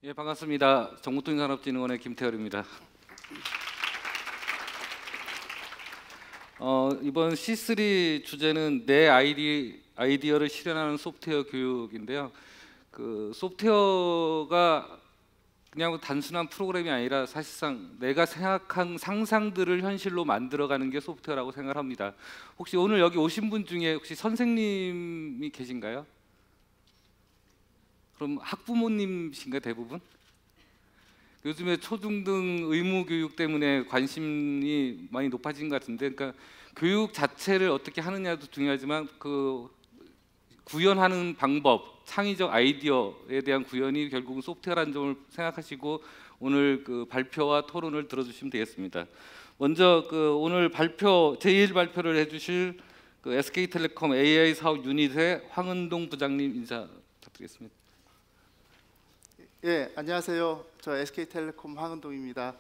예, 반갑습니다. 정보통신산업진흥원의 김태열입니다. 이번 C3 주제는 내 아이디어를 실현하는 소프트웨어 교육인데요. 그 소프트웨어가 그냥 단순한 프로그램이 아니라 사실상 내가 생각한 상상들을 현실로 만들어가는 게 소프트웨어라고 생각합니다. 혹시 오늘 여기 오신 분 중에 혹시 선생님이 계신가요? 그럼 학부모님이신가요, 대부분? 요즘에 초중등 의무 교육 때문에 관심이 많이 높아진 것 같은데, 그러니까 교육 자체를 어떻게 하느냐도 중요하지만 그 구현하는 방법, 창의적 아이디어에 대한 구현이 결국은 소프트웨어라는 점을 생각하시고 오늘 그 발표와 토론을 들어주시면 되겠습니다. 먼저 그 오늘 발표 제1 발표를 해주실 그 SK텔레콤 AI 사업 유닛의 황은동 부장님 인사 부탁드리겠습니다. 예, 안녕하세요. 저 SK텔레콤 황은동입니다.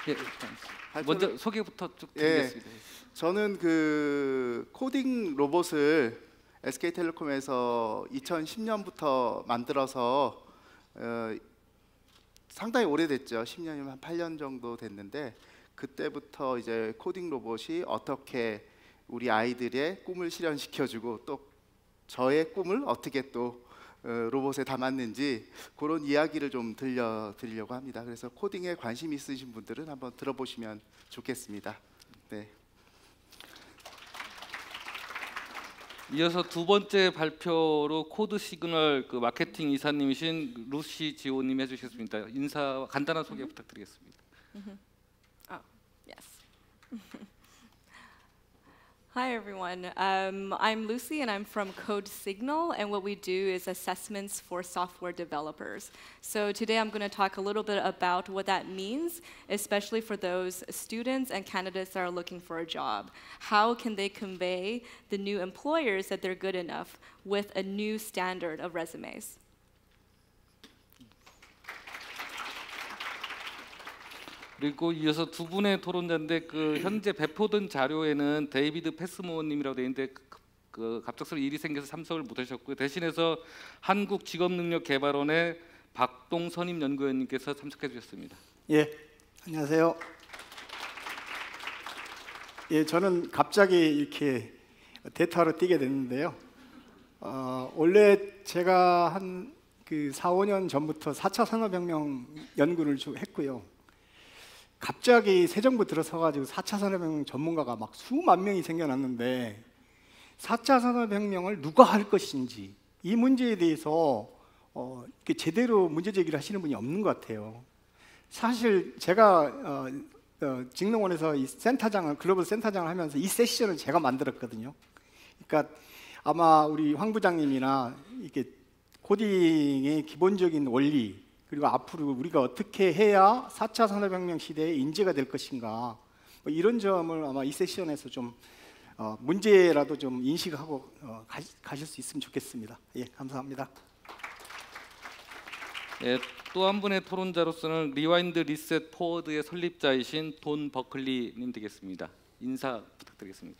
예, 먼저 소개부터 쭉 드리겠습니다. 저는 그 코딩 로봇을 SK텔레콤에서 2010년부터 만들어서 상당히 오래됐죠. 10년이면 한 8년 정도 됐는데, 그때부터 이제 코딩 로봇이 어떻게 우리 아이들의 꿈을 실현시켜주고 또 저의 꿈을 어떻게 또 로봇에 담았는지 그런 이야기를 좀 들려드리려고 합니다. 그래서 코딩에 관심 있으신 분들은 한번 들어보시면 좋겠습니다. 네. 이어서 두 번째 발표로 코드 시그널 그 마케팅 이사님이신 루시 지호님 해주시겠습니다. 인사 간단한 소개 부탁드리겠습니다. Oh, yes. Hi everyone, I'm Lucy and I'm from Code Signal, and what we do is assessments for software developers. So today I'm going to talk a little bit about what that means, especially for those students and candidates that are looking for a job. How can they convey the new employers that they're good enough with a new standard of resumes? 그리고 이어서 두 분의 토론자인데 그 현재 배포된 자료에는 데이비드 패스모어님이라고 되어 있는데 그 갑작스러운 일이 생겨서 참석을 못하셨고요. 대신해서 한국직업능력개발원의 박동선임 연구원님께서 참석해 주셨습니다. 예, 안녕하세요. 예, 저는 갑자기 이렇게 대타로 뛰게 됐는데요. 원래 제가 한 그 4, 5년 전부터 4차 산업혁명 연구를 했고요. 갑자기 새 정부 들어서가지고 4차 산업혁명 전문가가 막 수만 명이 생겨났는데 4차 산업혁명을 누가 할 것인지 이 문제에 대해서 이렇게 제대로 문제 제기를 하시는 분이 없는 것 같아요. 사실 제가 직능원에서 이 센터장을 글로벌 센터장을 하면서 이 세션을 제가 만들었거든요. 그러니까 아마 우리 황 부장님이나 이렇게 코딩의 기본적인 원리 그리고 앞으로 우리가 어떻게 해야 4차 산업혁명 시대의 인재가 될 것인가 뭐 이런 점을 아마 이 세션에서 좀 문제라도 좀 인식하고 가실 수 있으면 좋겠습니다. 예, 감사합니다. 예, 또 한 분의 토론자로서는 리와인드 리셋 포워드의 설립자이신 돈 버클리님 되겠습니다. 인사 부탁드리겠습니다.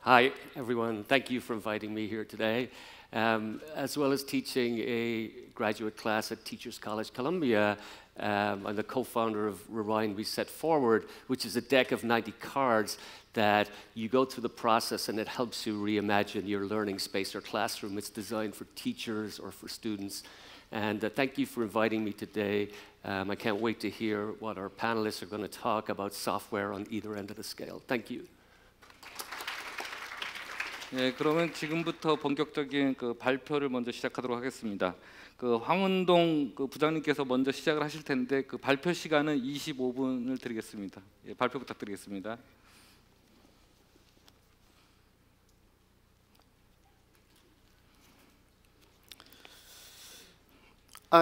Hi, everyone. Thank you for inviting me here today. As well as teaching a graduate class at Teachers College Columbia, I'm the co-founder of Rewind Reset Forward, which is a deck of 90 cards that you go through the process and it helps you reimagine your learning space or classroom. It's designed for teachers or for students. And thank you for inviting me today. I can't wait to hear what our panelists are going to talk about software on either end of the scale. Thank you. 예, 그러면 지금부터 본격적인 그 발표를 먼저 시작하도록 하겠습니다. 그 황은동 그 부장님께서 먼저 시작을 하실 텐데 그 발표 시간은 25분을 드리겠습니다. 예, 발표 부탁드리겠습니다.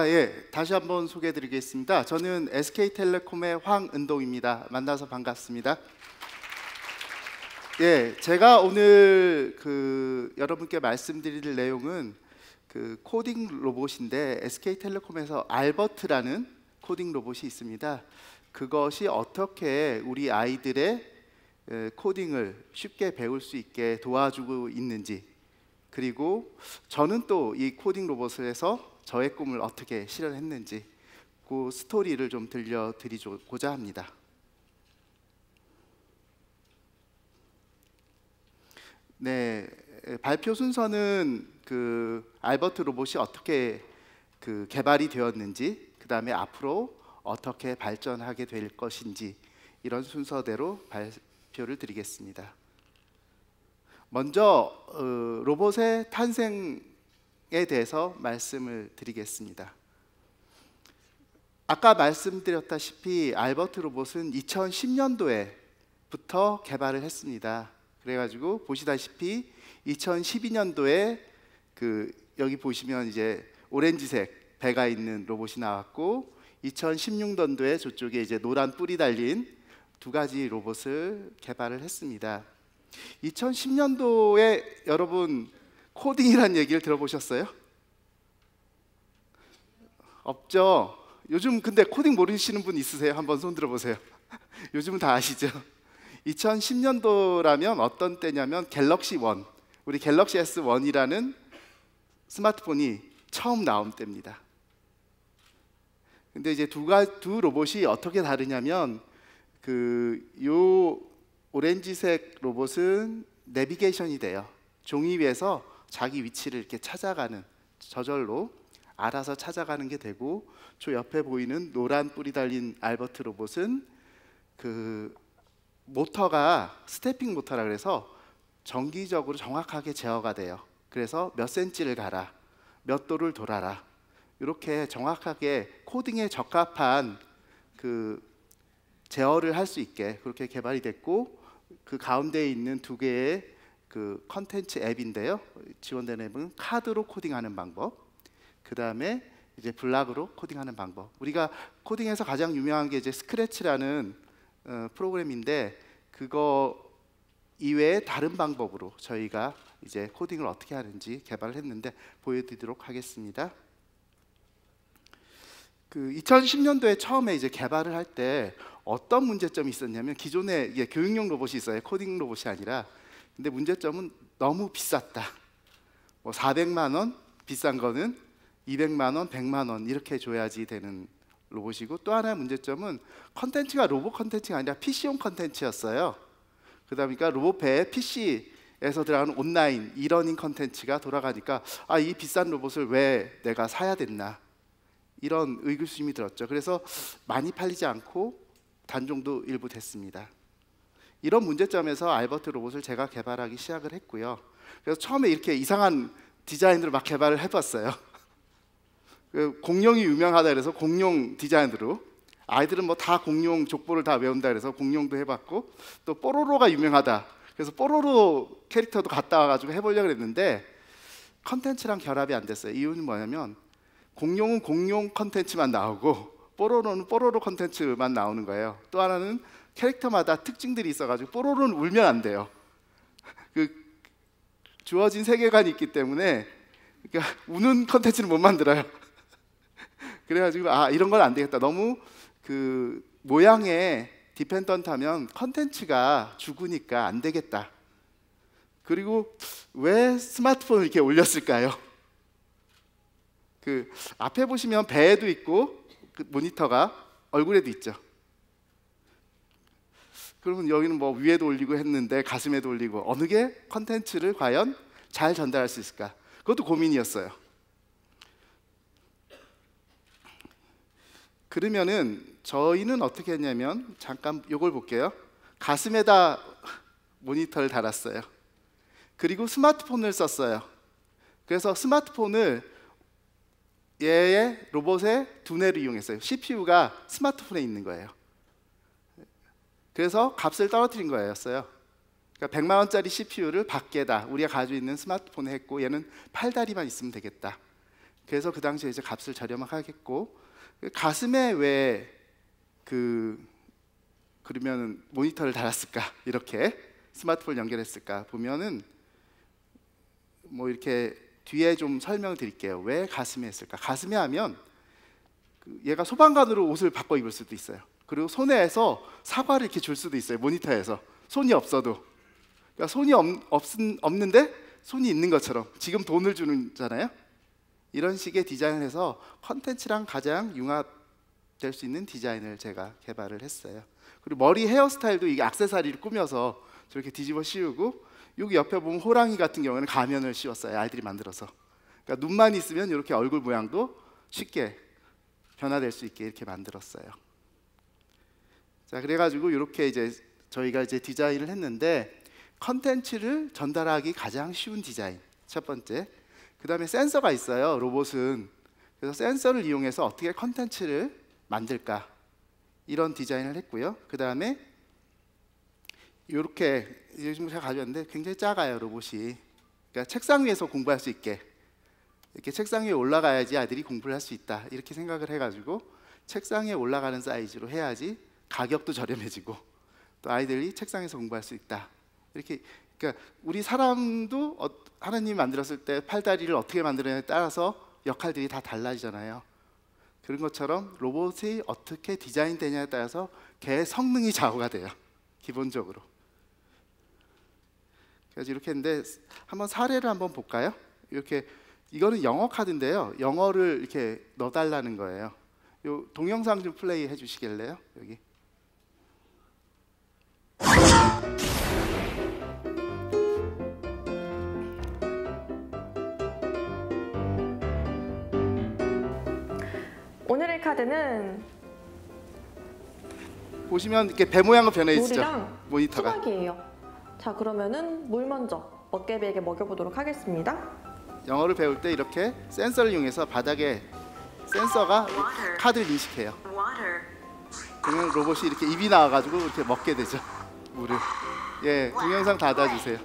예, 다시 한번 소개해드리겠습니다. 저는 SK텔레콤의 황은동입니다. 만나서 반갑습니다. 예, 제가 오늘 그 여러분께 말씀드릴 내용은 그 코딩 로봇인데 SK텔레콤에서 알버트라는 코딩 로봇이 있습니다. 그것이 어떻게 우리 아이들의 코딩을 쉽게 배울 수 있게 도와주고 있는지 그리고 저는 또 이 코딩 로봇을 해서 저의 꿈을 어떻게 실현했는지 그 스토리를 좀 들려드리고자 합니다. 네, 발표 순서는 그 알버트 로봇이 어떻게 그 개발이 되었는지, 그 다음에 앞으로 어떻게 발전하게 될 것인지 이런 순서대로 발표를 드리겠습니다. 먼저 로봇의 탄생에 대해서 말씀을 드리겠습니다. 아까 말씀드렸다시피 알버트 로봇은 2010년도에부터 개발을 했습니다. 그래가지고 보시다시피 2012년도에 그 여기 보시면 이제 오렌지색 배가 있는 로봇이 나왔고 2016년도에 저쪽에 이제 노란 뿔이 달린 두 가지 로봇을 개발을 했습니다. 2010년도에 여러분 코딩이란 얘기를 들어보셨어요? 없죠? 요즘 근데 코딩 모르시는 분 있으세요? 한번 손 들어보세요. 요즘은 다 아시죠? 2010년도라면 어떤 때냐면 갤럭시 1, 우리 갤럭시 S1이라는 스마트폰이 처음 나온 때입니다. 근데 이제 두 로봇이 어떻게 다르냐면 요 오렌지색 로봇은 내비게이션이 돼요. 종이 위에서 자기 위치를 이렇게 찾아가는, 저절로 알아서 찾아가는 게 되고, 저 옆에 보이는 노란 뿔이 달린 알버트 로봇은 그 모터가 스태핑 모터라 그래서 정기적으로 정확하게 제어가 돼요. 그래서 몇 센치를 가라, 몇 도를 돌아라, 이렇게 정확하게 코딩에 적합한 그 제어를 할 수 있게 그렇게 개발이 됐고, 그 가운데에 있는 두 개의 그 컨텐츠 앱인데요. 지원되는 앱은 카드로 코딩하는 방법, 그 다음에 이제 블락으로 코딩하는 방법. 우리가 코딩에서 가장 유명한 게 이제 스크래치라는 프로그램인데, 그거 이외에 다른 방법으로 저희가 이제 코딩을 어떻게 하는지 개발을 했는데 보여드리도록 하겠습니다. 그 2010년도에 처음에 이제 개발을 할 때 어떤 문제점이 있었냐면, 기존에 이게 교육용 로봇이 있어요. 코딩 로봇이 아니라. 근데 문제점은 너무 비쌌다. 뭐 400만 원, 비싼 거는 200만 원, 100만 원 이렇게 줘야지 되는 로봇이고, 또 하나의 문제점은 컨텐츠가 로봇 컨텐츠가 아니라 PC용 컨텐츠였어요. 그러다 보니까 로봇배에 PC에서 들어가는 온라인 이러닝 컨텐츠가 돌아가니까 이 비싼 로봇을 왜 내가 사야 됐나, 이런 의구심이 들었죠. 그래서 많이 팔리지 않고 단종도 일부 됐습니다. 이런 문제점에서 알버트 로봇을 제가 개발하기 시작을 했고요. 그래서 처음에 이렇게 이상한 디자인으로 막 개발을 해봤어요. 공룡이 유명하다 그래서 공룡 디자인으로, 아이들은 뭐 다 공룡 족보를 다 외운다 그래서 공룡도 해봤고, 또 뽀로로가 유명하다 그래서 뽀로로 캐릭터도 갖다 와가지고 해보려고 했는데 컨텐츠랑 결합이 안 됐어요. 이유는 뭐냐면 공룡은 공룡 컨텐츠만 나오고 뽀로로는 뽀로로 컨텐츠만 나오는 거예요. 또 하나는 캐릭터마다 특징들이 있어가지고 뽀로로는 울면 안 돼요. 그 주어진 세계관이 있기 때문에, 그러니까 우는 컨텐츠는 못 만들어요. 그래가지고 이런 건 안 되겠다. 너무 그 모양에 디펜던트하면 컨텐츠가 죽으니까 안 되겠다. 그리고 왜 스마트폰을 이렇게 올렸을까요? 그 앞에 보시면 배에도 있고 그 모니터가 얼굴에도 있죠. 그러면 여기는 뭐 위에도 올리고 했는데 가슴에도 올리고, 어느 게 컨텐츠를 과연 잘 전달할 수 있을까? 그것도 고민이었어요. 그러면은 저희는 어떻게 했냐면, 잠깐 이걸 볼게요. 가슴에다 모니터를 달았어요. 그리고 스마트폰을 썼어요. 그래서 스마트폰을 얘의 로봇의 두뇌를 이용했어요. CPU가 스마트폰에 있는 거예요. 그래서 값을 떨어뜨린 거였어요. 그러니까 100만 원짜리 CPU를 밖에다 우리가 가지고 있는 스마트폰에 했고, 얘는 팔다리만 있으면 되겠다. 그래서 그 당시에 이제 값을 저렴하게 했고, 가슴에 왜 그러면 모니터를 달았을까? 이렇게 스마트폰을 연결했을까? 보면은 뭐 이렇게 뒤에 좀 설명을 드릴게요. 왜 가슴에 했을까? 가슴에 하면 얘가 소방관으로 옷을 바꿔 입을 수도 있어요. 그리고 손에서 사과를 이렇게 줄 수도 있어요. 모니터에서 손이 없어도. 그러니까 손이 없는데 손이 있는 것처럼 지금 돈을 주잖아요. 이런 식의 디자인을 해서 컨텐츠랑 가장 융합될 수 있는 디자인을 제가 개발을 했어요. 그리고 머리 헤어스타일도 이게 액세서리를 꾸며서 저렇게 뒤집어 씌우고, 여기 옆에 보면 호랑이 같은 경우는 가면을 씌웠어요. 아이들이 만들어서. 그러니까 눈만 있으면 이렇게 얼굴 모양도 쉽게 변화될 수 있게 이렇게 만들었어요. 자, 그래가지고 이렇게 이제 저희가 이제 디자인을 했는데, 컨텐츠를 전달하기 가장 쉬운 디자인 첫 번째. 그 다음에 센서가 있어요, 로봇은. 그래서 센서를 이용해서 어떻게 컨텐츠를 만들까, 이런 디자인을 했고요. 그 다음에 이렇게 요즘 제가 가져왔는데 굉장히 작아요, 로봇이. 그러니까 책상 위에서 공부할 수 있게, 이렇게 책상 위에 올라가야지 아이들이 공부를 할 수 있다, 이렇게 생각을 해가지고 책상 위에 올라가는 사이즈로 해야지 가격도 저렴해지고 또 아이들이 책상에서 공부할 수 있다, 이렇게. 그러니까 우리 사람도 하나님이 만들었을 때 팔다리를 어떻게 만드느냐에 따라서 역할들이 다 달라지잖아요. 그런 것처럼 로봇이 어떻게 디자인되냐에 따라서 걔의 성능이 좌우가 돼요, 기본적으로. 그래서 이렇게 했는데 한번 사례를 한번 볼까요? 이렇게, 이거는 영어 카드인데요, 영어를 이렇게 넣어달라는 거예요. 요 동영상 좀 플레이 해주시겠래요? 여기. 오늘의 카드는 보시면 이렇게 배 모양으로 변해 있죠, 물이랑 모니터가. 수박이에요. 자, 그러면은 물 먼저 먹개비에게 먹여보도록 하겠습니다. 영어를 배울 때 이렇게 센서를 이용해서 바닥에 센서가 카드를 인식해요. 그러면 로봇이 이렇게 입이 나와가지고 이렇게 먹게 되죠, 물을. 예, 동영상 닫아주세요.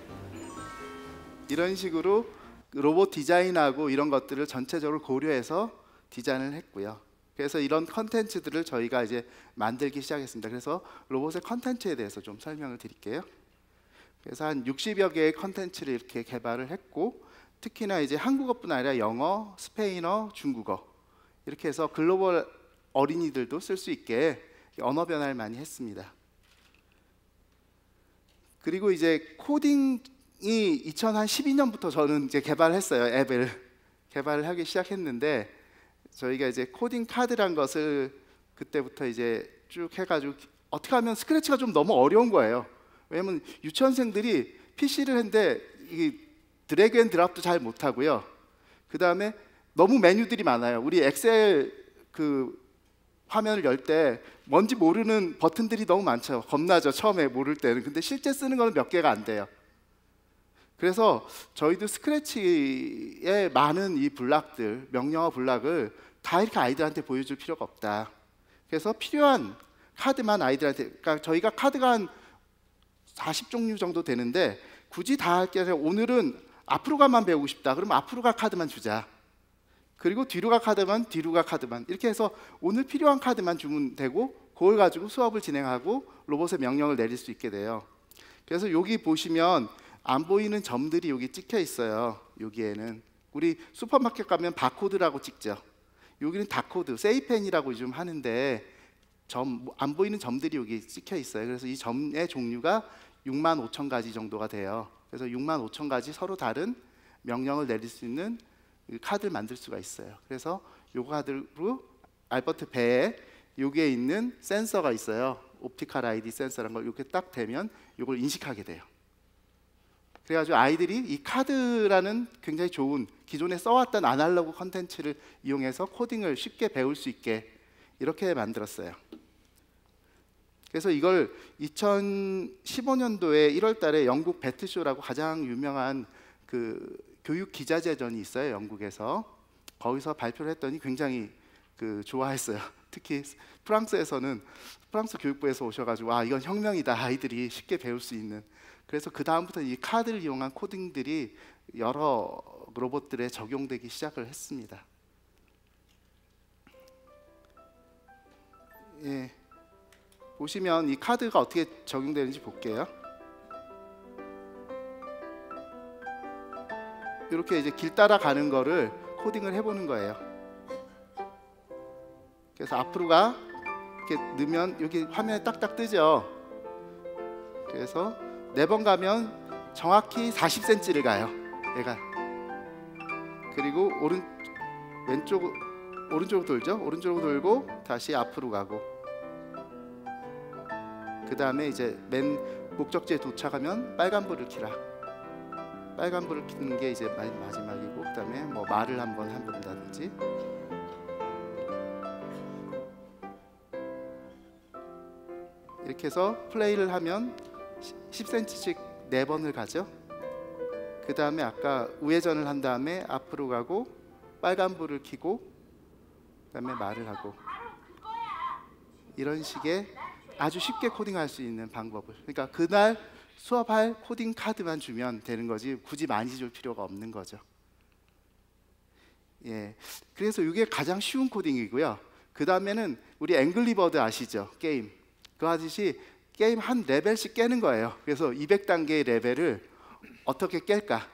이런 식으로 로봇 디자인하고 이런 것들을 전체적으로 고려해서 디자인을 했고요. 그래서 이런 컨텐츠들을 저희가 이제 만들기 시작했습니다. 그래서 로봇의 컨텐츠에 대해서 좀 설명을 드릴게요. 그래서 한 60여 개의 컨텐츠를 이렇게 개발을 했고, 특히나 이제 한국어뿐 아니라 영어, 스페인어, 중국어, 이렇게 해서 글로벌 어린이들도 쓸 수 있게 언어 변화를 많이 했습니다. 그리고 이제 코딩이 2012년부터 저는 이제 개발했어요. 앱을 개발을 하기 시작했는데, 저희가 이제 코딩 카드란 것을 그때부터 이제 쭉 해가지고, 어떻게 하면 스크래치가 좀 너무 어려운 거예요. 왜냐면 유치원생들이 PC를 했는데 이 드래그 앤 드랍도 잘 못하고요. 그 다음에 너무 메뉴들이 많아요. 우리 엑셀 그 화면을 열 때 뭔지 모르는 버튼들이 너무 많죠. 겁나죠, 처음에 모를 때는. 근데 실제 쓰는 거는 몇 개가 안 돼요. 그래서 저희도 스크래치의 많은 이 블락들, 명령어 블락을 다 이렇게 아이들한테 보여줄 필요가 없다. 그래서 필요한 카드만 아이들한테, 그러니까 저희가 카드가 한 40종류 정도 되는데, 굳이 다 할 게 아니라 오늘은 앞으로 가만 배우고 싶다, 그러면 앞으로 가 카드만 주자. 그리고 뒤로 가 카드만, 뒤로 가 카드만, 이렇게 해서 오늘 필요한 카드만 주면 되고, 그걸 가지고 수업을 진행하고 로봇의 명령을 내릴 수 있게 돼요. 그래서 여기 보시면 안 보이는 점들이 여기 찍혀 있어요. 여기에는 우리 슈퍼마켓 가면 바코드라고 찍죠. 여기는 다코드, 세이펜이라고 좀 하는데 안 보이는 점들이 여기 찍혀 있어요. 그래서 이 점의 종류가 65,000가지 정도가 돼요. 그래서 65,000가지 서로 다른 명령을 내릴 수 있는 카드를 만들 수가 있어요. 그래서 요 카드로 알버트 배에 여기에 있는 센서가 있어요. 옵티컬 아이디 센서라는 걸 이렇게 딱 대면 이걸 인식하게 돼요. 그래가지고 아이들이 이 카드라는 굉장히 좋은 기존에 써왔던 아날로그 컨텐츠를 이용해서 코딩을 쉽게 배울 수 있게 이렇게 만들었어요. 그래서 이걸 2015년도에 1월 달에 영국 배트쇼라고 가장 유명한 그 교육 기자재전이 있어요, 영국에서. 거기서 발표를 했더니 굉장히 좋아했어요. 특히 프랑스에서는, 프랑스 교육부에서 오셔가지고 아, 이건 혁명이다, 아이들이 쉽게 배울 수 있는. 그래서 그 다음부터 이 카드를 이용한 코딩들이 여러 로봇들에 적용되기 시작을 했습니다. 예, 보시면 이 카드가 어떻게 적용되는지 볼게요. 이렇게 이제 길 따라가는 거를 코딩을 해보는 거예요. 그래서 앞으로 가 이렇게 넣으면 여기 화면에 딱딱 뜨죠. 그래서 4번 가면 정확히 40cm를 가요. 얘가. 그리고 오른쪽으로 돌죠. 오른쪽으로 돌고 다시 앞으로 가고. 그 다음에 이제 맨 목적지에 도착하면 빨간불을 켜라. 빨간불을 켜는 게 이제 마지막이고, 그 다음에 뭐 말을 한번 해본다든지. 이렇게 해서 플레이를 하면 10cm씩 4번을 가죠. 그 다음에 아까 우회전을 한 다음에 앞으로 가고 빨간불을 켜고 그 다음에 말을 하고, 이런 식의 아주 쉽게 코딩할 수 있는 방법을, 그러니까 그날 수업할 코딩 카드만 주면 되는 거지 굳이 많이 줄 필요가 없는 거죠. 예, 그래서 이게 가장 쉬운 코딩이고요. 그 다음에는 우리 앵글리버드 아시죠? 게임. 그 하듯이 게임 한 레벨씩 깨는 거예요. 그래서 200단계의 레벨을 어떻게 깰까?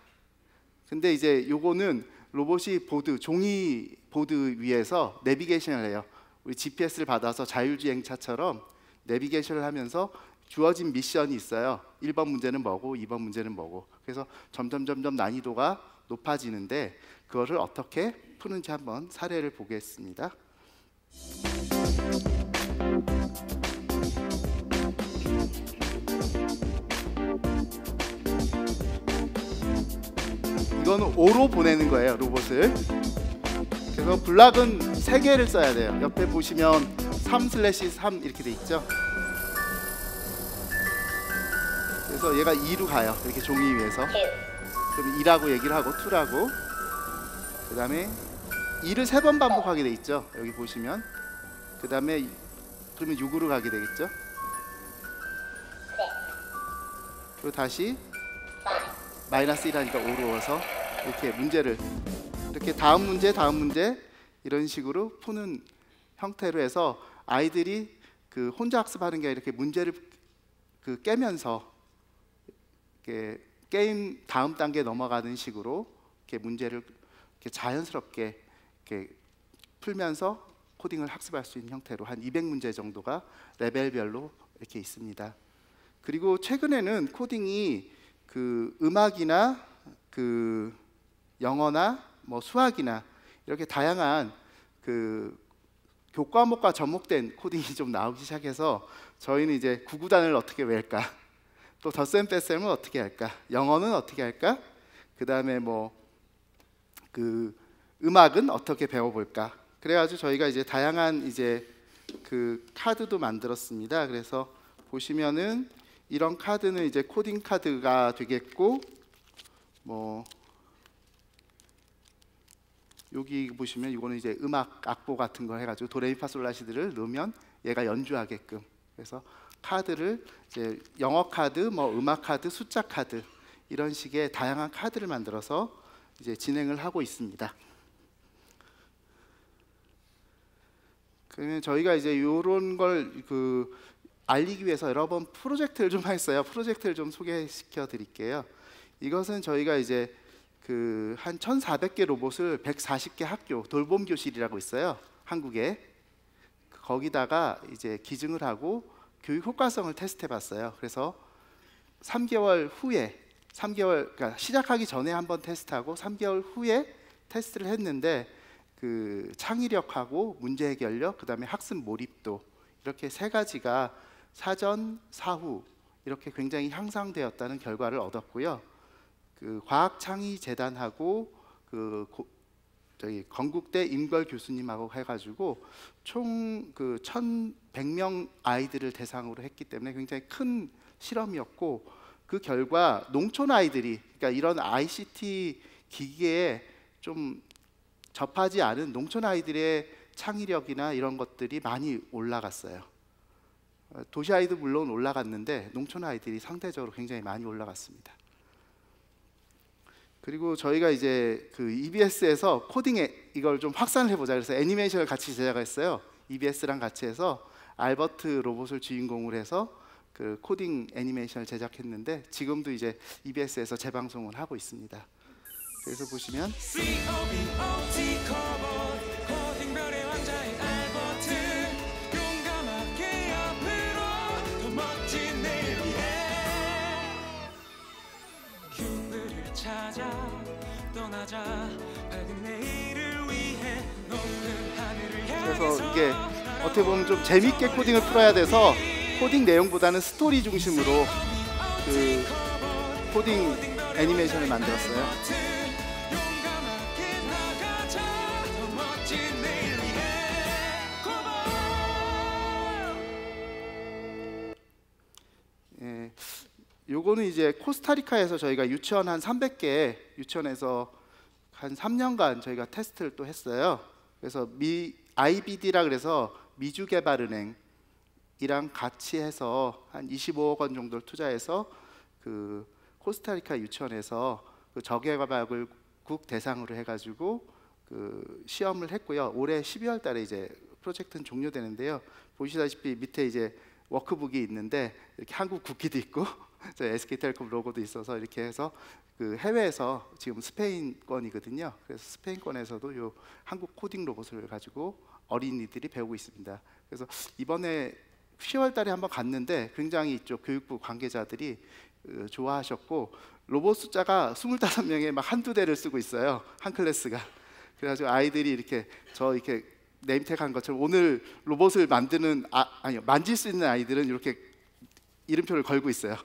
근데 이제 요거는 로봇이 종이 보드 위에서 내비게이션을 해요. 우리 GPS를 받아서 자율주행차처럼 내비게이션을 하면서 주어진 미션이 있어요. 1번 문제는 뭐고 2번 문제는 뭐고. 그래서 점점 난이도가 높아지는데 그거를 어떻게 푸는지 한번 사례를 보겠습니다. 이거는 5로 보내는 거예요, 로봇을. 그래서 블락은 3개를 써야 돼요. 옆에 보시면 3/3 이렇게 돼 있죠. 그래서 얘가 2로 가요. 이렇게 종이 위에서. 그럼 2라고 얘기를 하고 2라고. 그 다음에 2를 3번 반복하게 돼 있죠. 여기 보시면. 그 다음에 그러면 6으로 가게 되겠죠. 그리고 다시 -1하니까 5로 와서 이렇게 문제를 이렇게 다음 문제 이런 식으로 푸는 형태로 해서 아이들이 그 혼자 학습하는 게 이렇게 문제를 깨면서 이렇게 게임 다음 단계 넘어가는 식으로 이렇게 문제를 이렇게 자연스럽게 이렇게 풀면서 코딩을 학습할 수 있는 형태로 한 200문제 정도가 레벨별로 이렇게 있습니다. 그리고 최근에는 코딩이 그 음악이나 그 영어나 뭐 수학이나 이렇게 다양한 그 교과목과 접목된 코딩이 좀 나오기 시작해서 저희는 이제 구구단을 어떻게 외울까, 또 덧셈 뺄셈은 어떻게 할까, 영어는 어떻게 할까, 그 다음에 뭐 그 음악은 어떻게 배워볼까. 그래가지고 저희가 이제 다양한 이제 그 카드도 만들었습니다. 그래서 보시면은 이런 카드는 이제 코딩 카드가 되겠고, 뭐 여기 보시면 이거는 이제 음악 악보 같은 거 해가지고 도레미파솔라시들을 넣으면 얘가 연주하게끔. 그래서 카드를 이제 영어 카드, 뭐 음악 카드, 숫자 카드 이런 식의 다양한 카드를 만들어서 이제 진행을 하고 있습니다. 그러면 저희가 이제 이런 걸 알리기 위해서 여러 번 프로젝트를 좀 했어요. 프로젝트를 좀 소개시켜 드릴게요. 이것은 저희가 이제 한 1,400개 로봇을 140개 학교 돌봄 교실이라고 있어요, 한국에. 거기다가 이제 기증을 하고 교육 효과성을 테스트해 봤어요. 그래서 3개월 후에 그러니까 시작하기 전에 한번 테스트하고 3개월 후에 테스트를 했는데 그 창의력하고 문제 해결력, 그다음에 학습 몰입도 이렇게 3가지가 사전, 사후 이렇게 굉장히 향상되었다는 결과를 얻었고요. 그 과학창의재단하고 저희 건국대 임걸 교수님하고 해가지고 총 1,100명 아이들을 대상으로 했기 때문에 굉장히 큰 실험이었고, 그 결과 농촌 아이들이, 그러니까 이런 ICT 기기에 좀 접하지 않은 농촌 아이들의 창의력이나 이런 것들이 많이 올라갔어요. 도시 아이도 물론 올라갔는데 농촌 아이들이 상대적으로 굉장히 많이 올라갔습니다. 그리고 저희가 이제 EBS에서 코딩에 이걸 좀 확산을 해보자 그래서 애니메이션을 같이 제작했어요. EBS랑 같이 해서 알버트 로봇을 주인공으로 해서 그 코딩 애니메이션을 제작했는데 지금도 이제 EBS에서 재방송을 하고 있습니다. 그래서 보시면 찾아 떠나자 밝은 내일을 위해 높은 하늘을 그래서 이게 어떻게 보면 좀 재밌게 코딩을 풀어야 돼서 코딩 내용보다는 스토리 중심으로 그 코딩 애니메이션을 만들었어요. 용감하게 나가자 더 멋진 내일 위해 예, 요거는 이제 코스타리카에서 저희가 유치원 한 300개 유치원에서 한 3년간 저희가 테스트를 또 했어요. 그래서 IBD라 그래서 미주개발은행이랑 같이 해서 한 25억 원 정도를 투자해서 그 코스타리카 유치원에서 그 저개발국 대상으로 해가지고 그 시험을 했고요. 올해 12월 달에 이제 프로젝트는 종료되는데요. 보시다시피 밑에 이제 워크북이 있는데 이렇게 한국 국기도 있고 저희 SK텔레콤 로고도 있어서 이렇게 해서 그 해외에서 지금 스페인권이거든요. 그래서 스페인권에서도 요 한국 코딩 로봇을 가지고 어린이들이 배우고 있습니다. 그래서 이번에 10월 달에 한번 갔는데 굉장히 이쪽 교육부 관계자들이 좋아하셨고 로봇 숫자가 25명에 막 한두 대를 쓰고 있어요. 한 클래스가. 그래가지고 아이들이 이렇게 저 이렇게 네임택한 것처럼 오늘 로봇을 만드는 아니요 만질 수 있는 아이들은 이렇게 이름표를 걸고 있어요.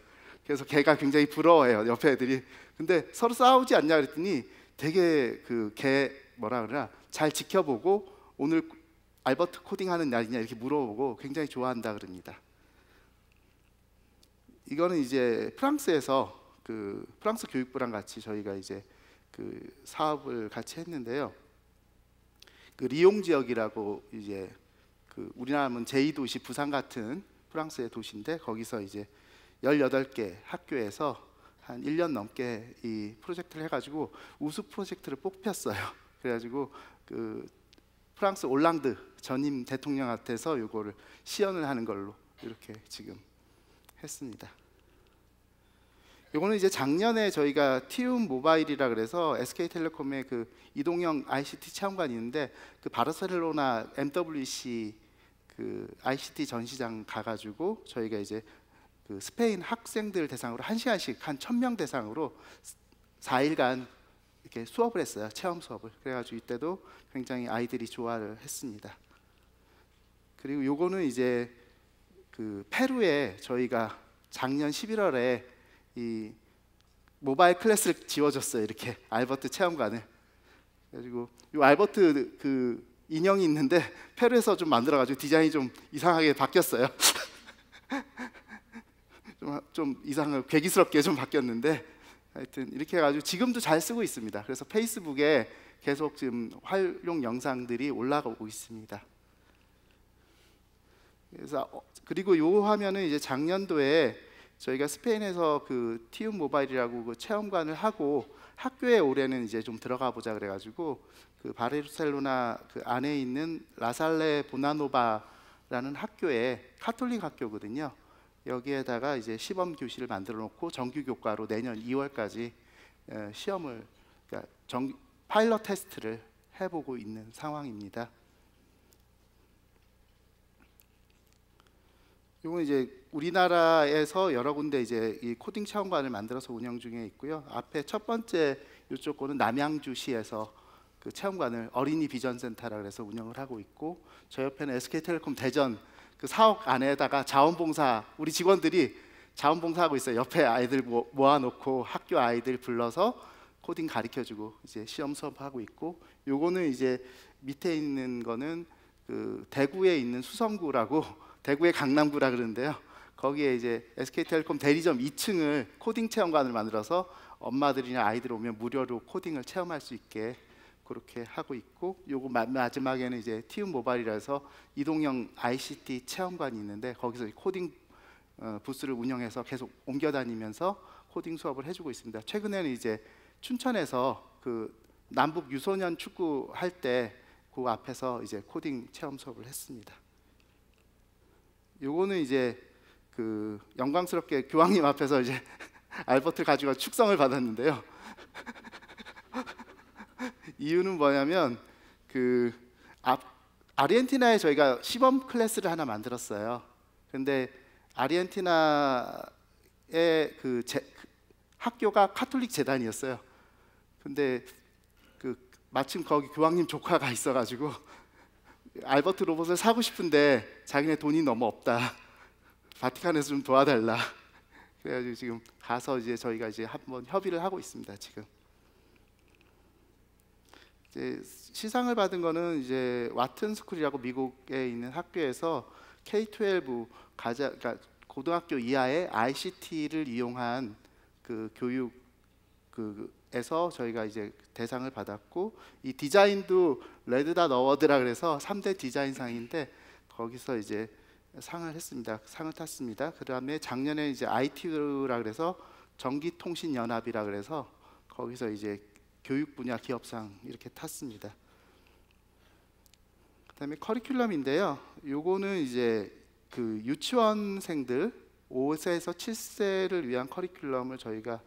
그래서 걔가 굉장히 부러워해요. 옆에 애들이. 근데 서로 싸우지 않냐 그랬더니 되게 그 걔 뭐라 그러나 잘 지켜보고 오늘 알버트 코딩하는 날이냐 이렇게 물어보고 굉장히 좋아한다 그럽니다. 이거는 이제 프랑스에서 그 프랑스 교육부랑 같이 저희가 이제 그 사업을 같이 했는데요. 그 리옹 지역이라고 이제 그 우리나라 하면 제2도시 부산 같은 프랑스의 도시인데 거기서 이제 18개 학교에서 한 1년 넘게 이 프로젝트를 해가지고 우수 프로젝트를 뽑혔어요. 그래가지고 그 프랑스 올랑드 전임 대통령한테서 이거를 시연을 하는 걸로 이렇게 지금 했습니다. 이거는 이제 작년에 저희가 티움 모바일이라 그래서 SK텔레콤의 그 이동형 ICT 체험관이 있는데 그 바르셀로나 MWC 그 ICT 전시장 가가지고 저희가 이제 그 스페인 학생들 대상으로 1시간씩 한 1000명 대상으로 4일간 이렇게 수업을 했어요. 체험 수업을. 그래가지고 이때도 굉장히 아이들이 좋아를 했습니다. 그리고 요거는 이제 그 페루에 저희가 작년 11월에 이 모바일 클래스를 지어줬어요. 이렇게 알버트 체험관을. 그래가지고 이 알버트 그 인형이 있는데 페루에서 좀 만들어가지고 디자인이 좀 이상하게 바뀌었어요. 좀 이상하게 괴기스럽게 좀 바뀌었는데 하여튼 이렇게 해가지고 지금도 잘 쓰고 있습니다. 그래서 페이스북에 계속 지금 활용 영상들이 올라가고 있습니다. 그래서 그리고 요 화면은 이제 작년도에 저희가 스페인에서 그 티움 모바일이라고 그 체험관을 하고 학교에 올해는 이제 좀 들어가 보자 그래가지고 그 바르셀로나 그 안에 있는 라살레 보나노바라는 학교에 카톨릭 학교거든요. 여기에다가 이제 시범 교실을 만들어 놓고 정규 교과로 내년 2월까지 시험을 그러니까 파일럿 테스트를 해보고 있는 상황입니다. 이건 이제 우리나라에서 여러 군데 이제 이 코딩 체험관을 만들어서 운영 중에 있고요. 앞에 첫 번째 이쪽 거는 남양주시에서 그 체험관을 어린이 비전 센터라 그래서 운영을 하고 있고 저 옆에는 SK텔레콤 대전 그 사옥 안에다가 자원봉사 우리 직원들이 자원봉사하고 있어요. 옆에 아이들 모아놓고 학교 아이들 불러서 코딩 가르쳐주고 이제 시험 수업하고 있고 요거는 이제 밑에 있는 거는 그 대구에 있는 수성구라고 대구의 강남구라 그러는데요. 거기에 이제 SK텔레콤 대리점 2층을 코딩 체험관을 만들어서 엄마들이나 아이들 오면 무료로 코딩을 체험할 수 있게 그렇게 하고 있고 요거 마지막에는 이제 티움 모바일이라서 이동형 ICT 체험관이 있는데 거기서 코딩 부스를 운영해서 계속 옮겨 다니면서 코딩 수업을 해주고 있습니다. 최근에는 이제 춘천에서 그 남북 유소년 축구 할 때 그 앞에서 이제 코딩 체험 수업을 했습니다. 요거는 이제 그 영광스럽게 교황님 앞에서 이제 알버트를 가지고 축성을 받았는데요. 이유는 뭐냐면 그 아르헨티나에 저희가 시범 클래스를 하나 만들었어요. 근데 아르헨티나의 그 학교가 카톨릭 재단이었어요. 근데 마침 거기 교황님 조카가 있어가지고 알버트 로봇을 사고 싶은데 자기네 돈이 너무 없다. 바티칸에서 좀 도와달라. 그래가지고 지금 가서 이제 저희가 이제 한번 협의를 하고 있습니다. 지금 이제 시상을 받은 거는 이제 와튼 스쿨이라고 미국에 있는 학교에서 K-12 그러니까 고등학교 이하의 ICT를 이용한 교육 에서 저희가 이제 대상을 받았고, 이 디자인도 레드닷 어워드라 그래서 3대 디자인상인데 거기서 이제 상을 했습니다. 상을 탔습니다. 그다음에 작년에 이제 ITU라 그래서 전기통신연합이라 그래서 거기서 이제 교육 분야 기업상 이렇게 탔습니다. 그다음에 커리큘럼인데요. 요거는 이제 유치원생들 5세에서 7세를 위한 커리큘럼을 저희가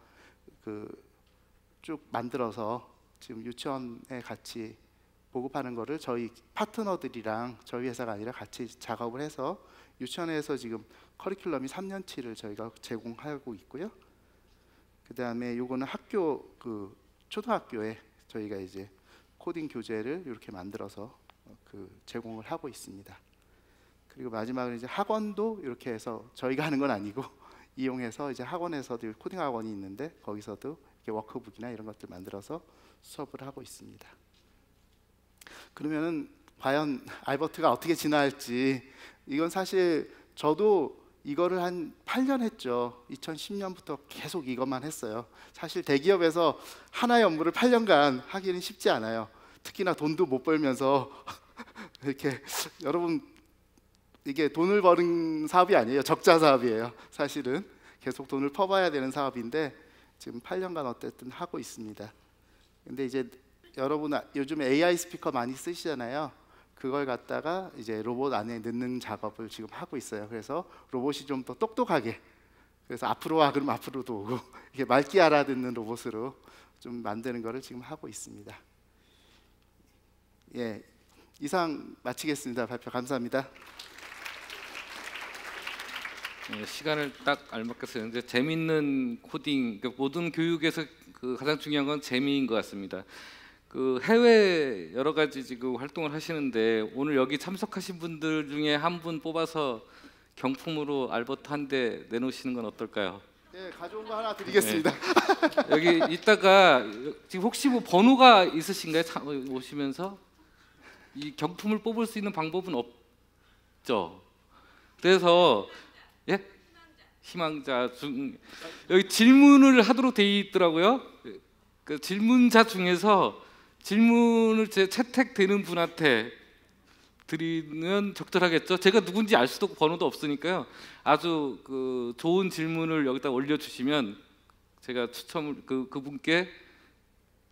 쭉 만들어서 지금 유치원에 같이 보급하는 거를 저희 파트너들이랑 저희 회사가 아니라 같이 작업을 해서 유치원에서 지금 커리큘럼이 3년치를 저희가 제공하고 있고요. 그다음에 요거는 학교 초등학교에 저희가 이제 코딩 교재를 이렇게 만들어서 제공을 하고 있습니다. 그리고 마지막으로 이제 학원도 이렇게 해서 저희가 하는 건 아니고 이용해서 이제 학원에서도 코딩 학원이 있는데 거기서도 이렇게 워크북이나 이런 것들 만들어서 수업을 하고 있습니다. 그러면은 과연 알버트가 어떻게 진화할지, 이건 사실 저도 이거를 한 8년 했죠. 2010년부터 계속 이것만 했어요. 사실 대기업에서 하나의 업무를 8년간 하기는 쉽지 않아요. 특히나 돈도 못 벌면서 이렇게 여러분, 이게 돈을 버는 사업이 아니에요. 적자 사업이에요. 사실은 계속 돈을 퍼봐야 되는 사업인데 지금 8년간 어쨌든 하고 있습니다. 근데 이제 여러분 요즘 AI 스피커 많이 쓰시잖아요. 그걸 갖다가 이제 로봇 안에 넣는 작업을 지금 하고 있어요. 그래서 로봇이 좀 더 똑똑하게, 그래서 앞으로 와 그러면 앞으로도 오고 이렇게 맑게 알아듣는 로봇으로 좀 만드는 거를 지금 하고 있습니다. 예, 이상 마치겠습니다. 발표 감사합니다. 시간을 딱 알맞게 쓰는데 재미있는 코딩, 그러니까 모든 교육에서 가장 중요한 건 재미인 것 같습니다. 해외 여러 가지 지금 활동을 하시는데 오늘 여기 참석하신 분들 중에 한 분 뽑아서 경품으로 알버트 한 대 내놓으시는 건 어떨까요? 네, 가져온 거 하나 드리겠습니다. 네. 여기 이따가 지금 혹시 뭐 번호가 있으신가요? 오시면서 이 경품을 뽑을 수 있는 방법은 없죠. 그래서 예? 희망자 중 여기 질문을 하도록 돼 있더라고요. 그 질문자 중에서 질문을 채택되는 분한테 드리면 적절하겠죠. 제가 누군지 알 수도 없고 번호도 없으니까요. 아주 좋은 질문을 여기다 올려주시면 제가 추첨을 그분께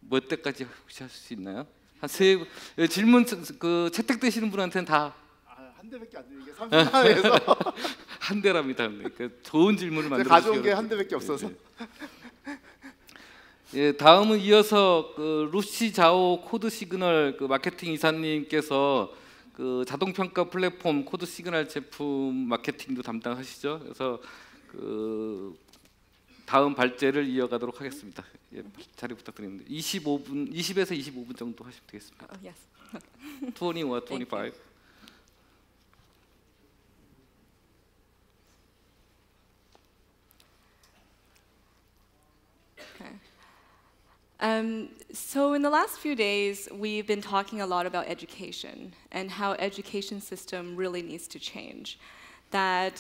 몇 대까지 혹시 하실 수 있나요? 한 세 질문 채택되시는 분한테는 다 한 대밖에 안 돼요. 이게 30만에서 한 대랍니다. 그러니까 좋은 질문을 만들어 가져온 게 한 대밖에 없어서. 예, 다음은 이어서 루시 자오 코드 시그널 마케팅 이사님께서 자동 평가 플랫폼 코드 시그널 제품 마케팅도 담당하시죠. 그래서 다음 발제를 이어가도록 하겠습니다. 예, 자리 부탁드립니다. 20에서 25분 정도 하시면 되겠습니다. Oh, yes. 21, 25. So in the last few days, we've been talking a lot about education and how education system really needs to change. That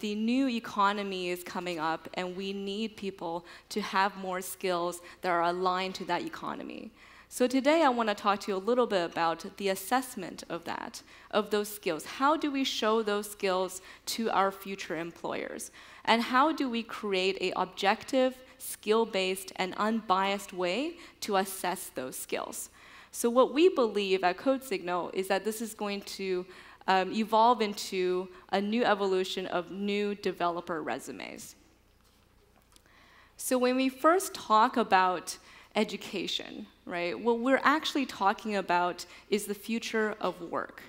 the new economy is coming up and we need people to have more skills that are aligned to that economy. So today I want to talk to you a little bit about the assessment of that, of those skills. How do we show those skills to our future employers? And how do we create an objective, skill-based, and unbiased way to assess those skills? So what we believe at CodeSignal is that this is going to evolve into a new evolution of new developer resumes. So when we first talk about education, right, what we're actually talking about is the future of work.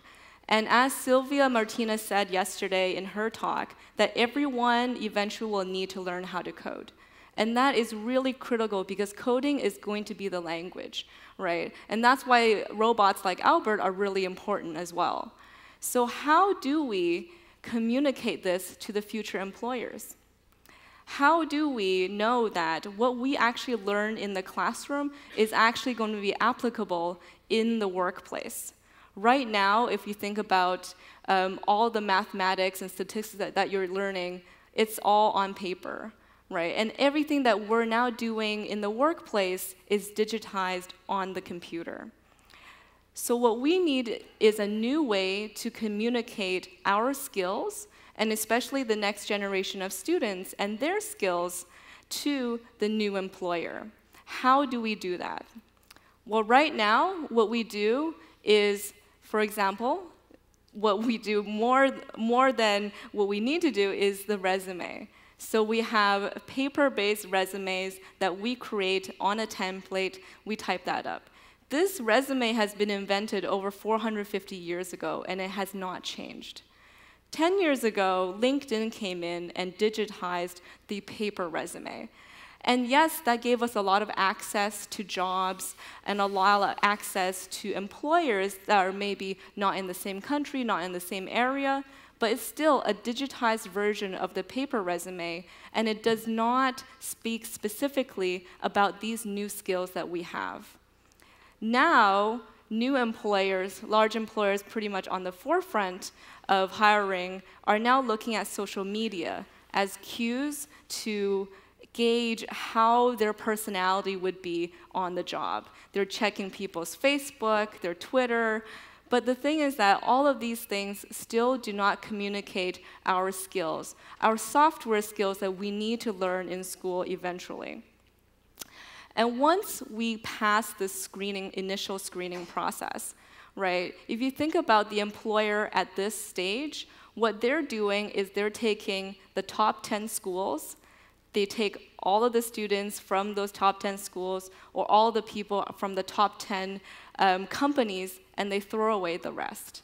And as Sylvia Martinez said yesterday in her talk, that everyone eventually will need to learn how to code. And that is really critical because coding is going to be the language, right? And that's why robots like Albert are really important as well. So how do we communicate this to the future employers? How do we know that what we actually learn in the classroom is actually going to be applicable in the workplace? Right now, if you think about all the mathematics and statistics that you're learning, it's all on paper, right? And everything that we're now doing in the workplace is digitized on the computer. So what we need is a new way to communicate our skills, and especially the next generation of students and their skills, to the new employer. How do we do that? Well, right now, what we do is, for example, what we do more than what we need to do is the resume. So we have paper-based resumes that we create on a template. We type that up. This resume has been invented over 450 years ago, and it has not changed. 10 years ago, LinkedIn came in and digitized the paper resume. And yes, that gave us a lot of access to jobs and a lot of access to employers that are maybe not in the same country, not in the same area, but it's still a digitized version of the paper resume, and it does not speak specifically about these new skills that we have. Now, new employers, large employers pretty much on the forefront of hiring, are now looking at social media as cues to gauge how their personality would be on the job. They're checking people's Facebook, their Twitter, but the thing is that all of these things still do not communicate our skills, our software skills that we need to learn in school eventually. And once we pass this initial screening process, right, if you think about the employer at this stage, what they're doing is they're taking the top 10 schools, they take all of the students from those top 10 schools, or all the people from the top 10 companies, and they throw away the rest,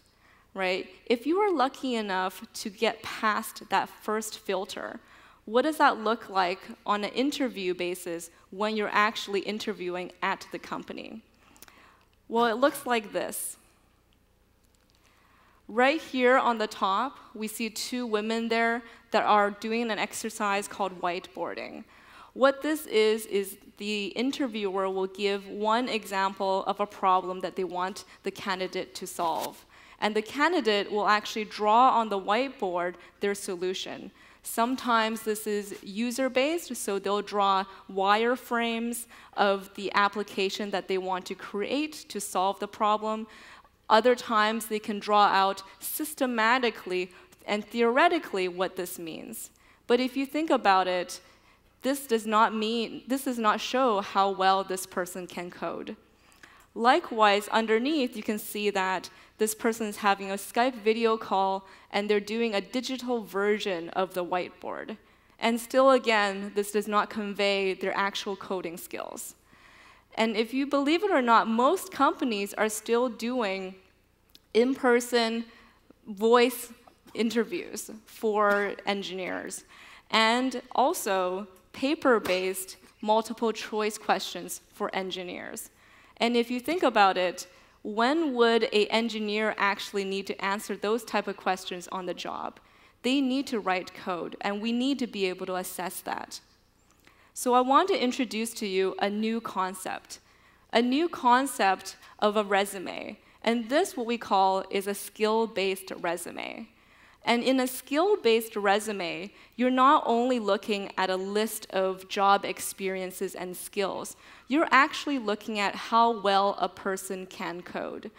right? If you are lucky enough to get past that first filter, what does that look like on an interview basis when you're actually interviewing at the company? Well, it looks like this. Right here on the top, we see two women there that are doing an exercise called whiteboarding. What this is the interviewer will give one example of a problem that they want the candidate to solve. And the candidate will actually draw on the whiteboard their solution. Sometimes this is user-based, so they'll draw wireframes of the application that they want to create to solve the problem. Other times, they can draw out systematically and theoretically what this means. But if you think about it, this does not show how well this person can code. Likewise, underneath, you can see that this person is having a Skype video call, and they're doing a digital version of the whiteboard. And still, again, this does not convey their actual coding skills. And if you believe it or not, most companies are still doing in-person voice interviews for engineers, and also paper-based multiple choice questions for engineers. And if you think about it, when would an engineer actually need to answer those type of questions on the job? They need to write code, and we need to be able to assess that. So I want to introduce to you a new concept of a resume. And this, what we call, is a skill-based resume. And in a skill-based resume, you're not only looking at a list of job experiences and skills, you're actually looking at how well a person can code.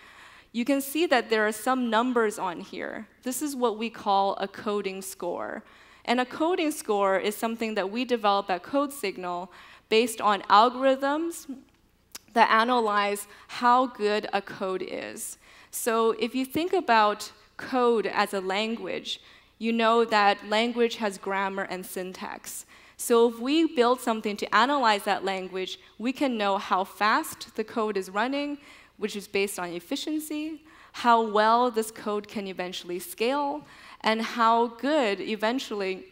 You can see that there are some numbers on here. This is what we call a coding score. And a coding score is something that we develop at CodeSignal based on algorithms that analyze how good a code is. So if you think about code as a language, you know that language has grammar and syntax. So if we build something to analyze that language, we can know how fast the code is running, which is based on efficiency, how well this code can eventually scale, and how good eventually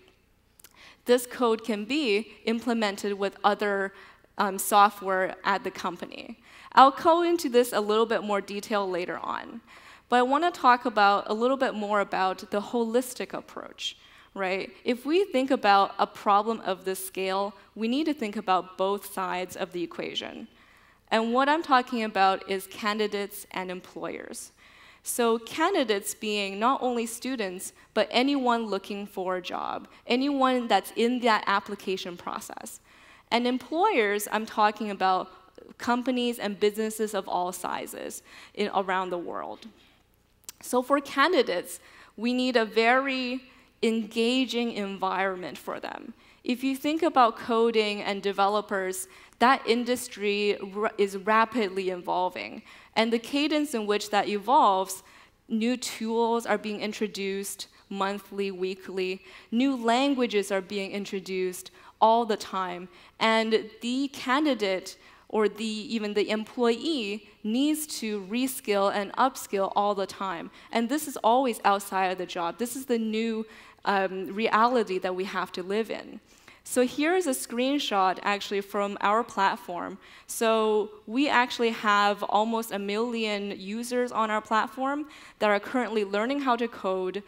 this code can be implemented with other software at the company. I'll go into this a little bit more detail later on. But I want to talk about a little bit more about the holistic approach, right? If we think about a problem of this scale, we need to think about both sides of the equation. And what I'm talking about is candidates and employers. So candidates being not only students, but anyone looking for a job, anyone that's in that application process. And employers, I'm talking about companies and businesses of all sizes around the world. So for candidates, we need a very engaging environment for them. If you think about coding and developers, that industry is rapidly evolving. And the cadence in which that evolves, new tools are being introduced monthly, weekly. New languages are being introduced all the time. And the candidate or even the employee needs to reskill and upskill all the time. And this is always outside of the job. This is the new reality that we have to live in. So here's a screenshot actually from our platform. So we actually have almost 1 million users on our platform that are currently learning how to code,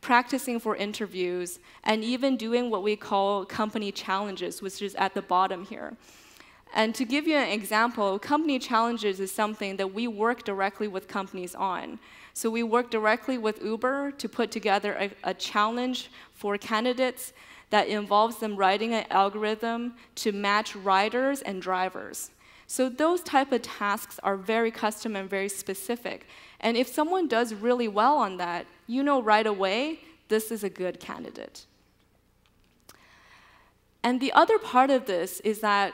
practicing for interviews, and even doing what we call company challenges, which is at the bottom here. And to give you an example, company challenges is something that we work directly with companies on. So we work directly with Uber to put together a challenge for candidates that involves them writing an algorithm to match riders and drivers. So those type of tasks are very custom and very specific. And if someone does really well on that, you know right away, this is a good candidate. And the other part of this is that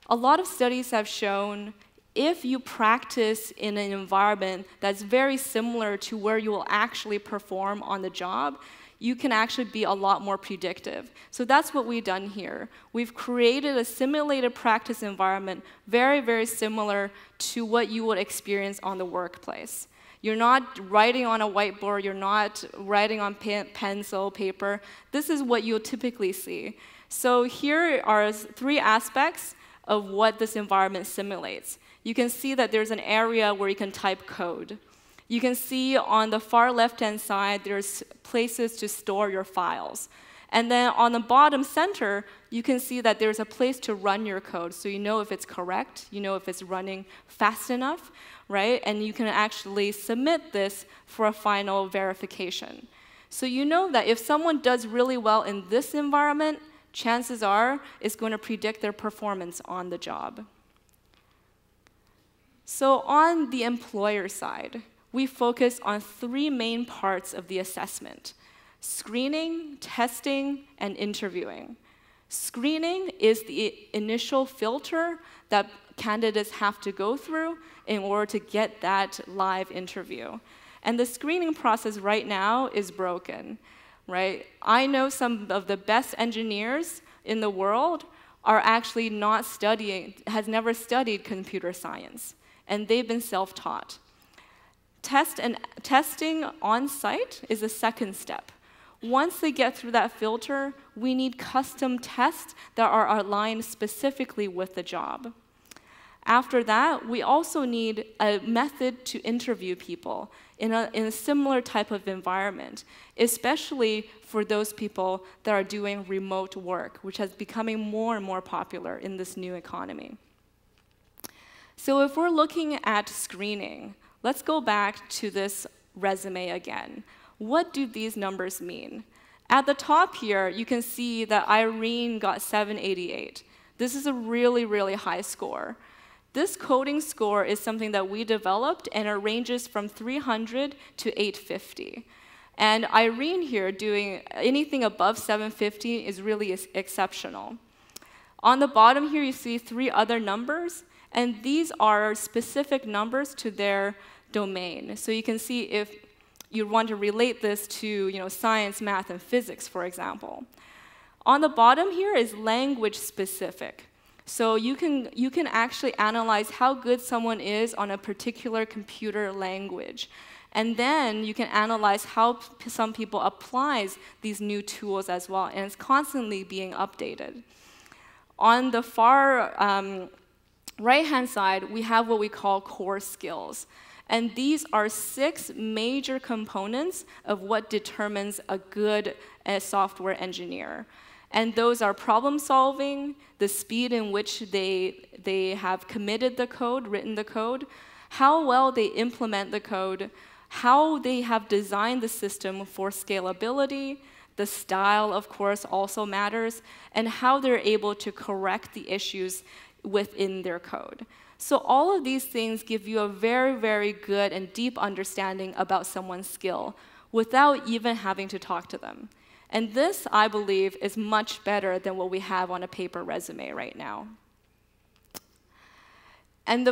a lot of studies have shown if you practice in an environment that's very similar to where you will actually perform on the job, you can actually be a lot more predictive. So that's what we've done here. We've created a simulated practice environment very, very similar to what you would experience on the workplace. You're not writing on a whiteboard, you're not writing on pencil, paper. This is what you'll typically see. So here are 3 aspects of what this environment simulates. You can see that there's an area where you can type code. You can see on the far left-hand side, there's places to store your files. And then on the bottom center, you can see that there's a place to run your code. So you know if it's correct, you know if it's running fast enough, right? And you can actually submit this for a final verification. So you know that if someone does really well in this environment, chances are it's going to predict their performance on the job. So on the employer side, we focus on 3 main parts of the assessment: screening, testing, and interviewing. Screening is the initial filter that candidates have to go through in order to get that live interview. And the screening process right now is broken, right? I know some of the best engineers in the world are actually not studying, has never studied computer science, and they've been self-taught. Testing on site is the second step. Once they get through that filter, we need custom tests that are aligned specifically with the job. After that, we also need a method to interview people in a similar type of environment, especially for those people that are doing remote work, which is becoming more and more popular in this new economy. So if we're looking at screening, let's go back to this resume again. What do these numbers mean? At the top here, you can see that Irene got 788. This is a really, really high score. This coding score is something that we developed, and it ranges from 300 to 850. And Irene here doing anything above 750 is really exceptional. On the bottom here, you see 3 other numbers, and these are specific numbers to their domain. So you can see if you want to relate this to science, math, and physics, for example. On the bottom here is language specific. So you can actually analyze how good someone is on a particular computer language. And then you can analyze how some people applies these new tools as well, and it's constantly being updated. On the far right-hand side, we have what we call core skills. And these are 6 major components of what determines a good software engineer. And those are problem solving, the speed in which they have committed the code, written the code, how well they implement the code, how they have designed the system for scalability, the style, of course, also matters, and how they're able to correct the issues within their code. So all of these things give you a very, very good and deep understanding about someone's skill without even having to talk to them. And this, I believe, is much better than what we have on a paper resume right now. And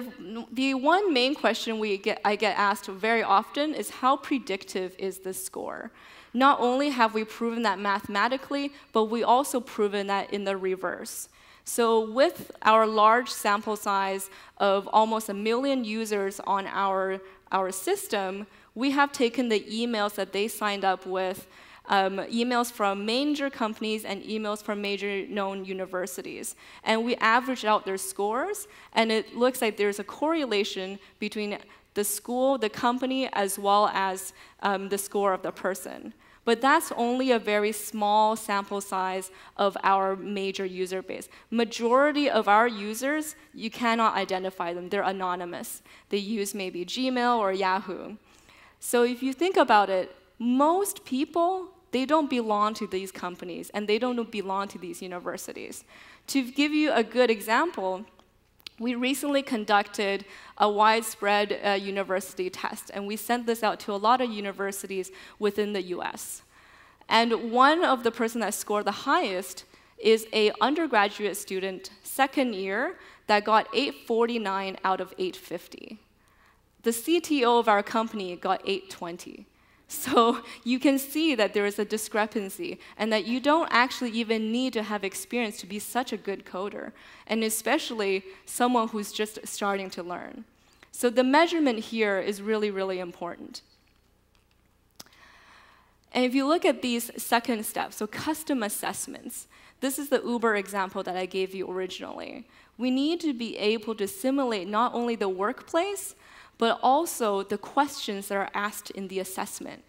the one main question I get asked very often is how predictive is this score? Not only have we proven that mathematically, but we also proven that in the reverse. So with our large sample size of almost 1 million users on our system, we have taken the emails that they signed up with, emails from major companies and emails from major known universities. And we averaged out their scores, and it looks like there's a correlation between the school, the company, as well as the score of the person. But that's only a very small sample size of our major user base. Majority of our users, you cannot identify them. They're anonymous. They use maybe Gmail or Yahoo. So if you think about it, most people, they don't belong to these companies, and they don't belong to these universities. To give you a good example, we recently conducted a widespread university test, and we sent this out to a lot of universities within the US. And one of the person that scored the highest is an undergraduate student, 2nd year, that got 849 out of 850. The CTO of our company got 820. So you can see that there is a discrepancy, and that you don't actually even need to have experience to be such a good coder, and especially someone who's just starting to learn. So the measurement here is really, really important. And if you look at these second steps, so custom assessments, this is the Uber example that I gave you originally. We need to be able to simulate not only the workplace, but also the questions that are asked in the assessment.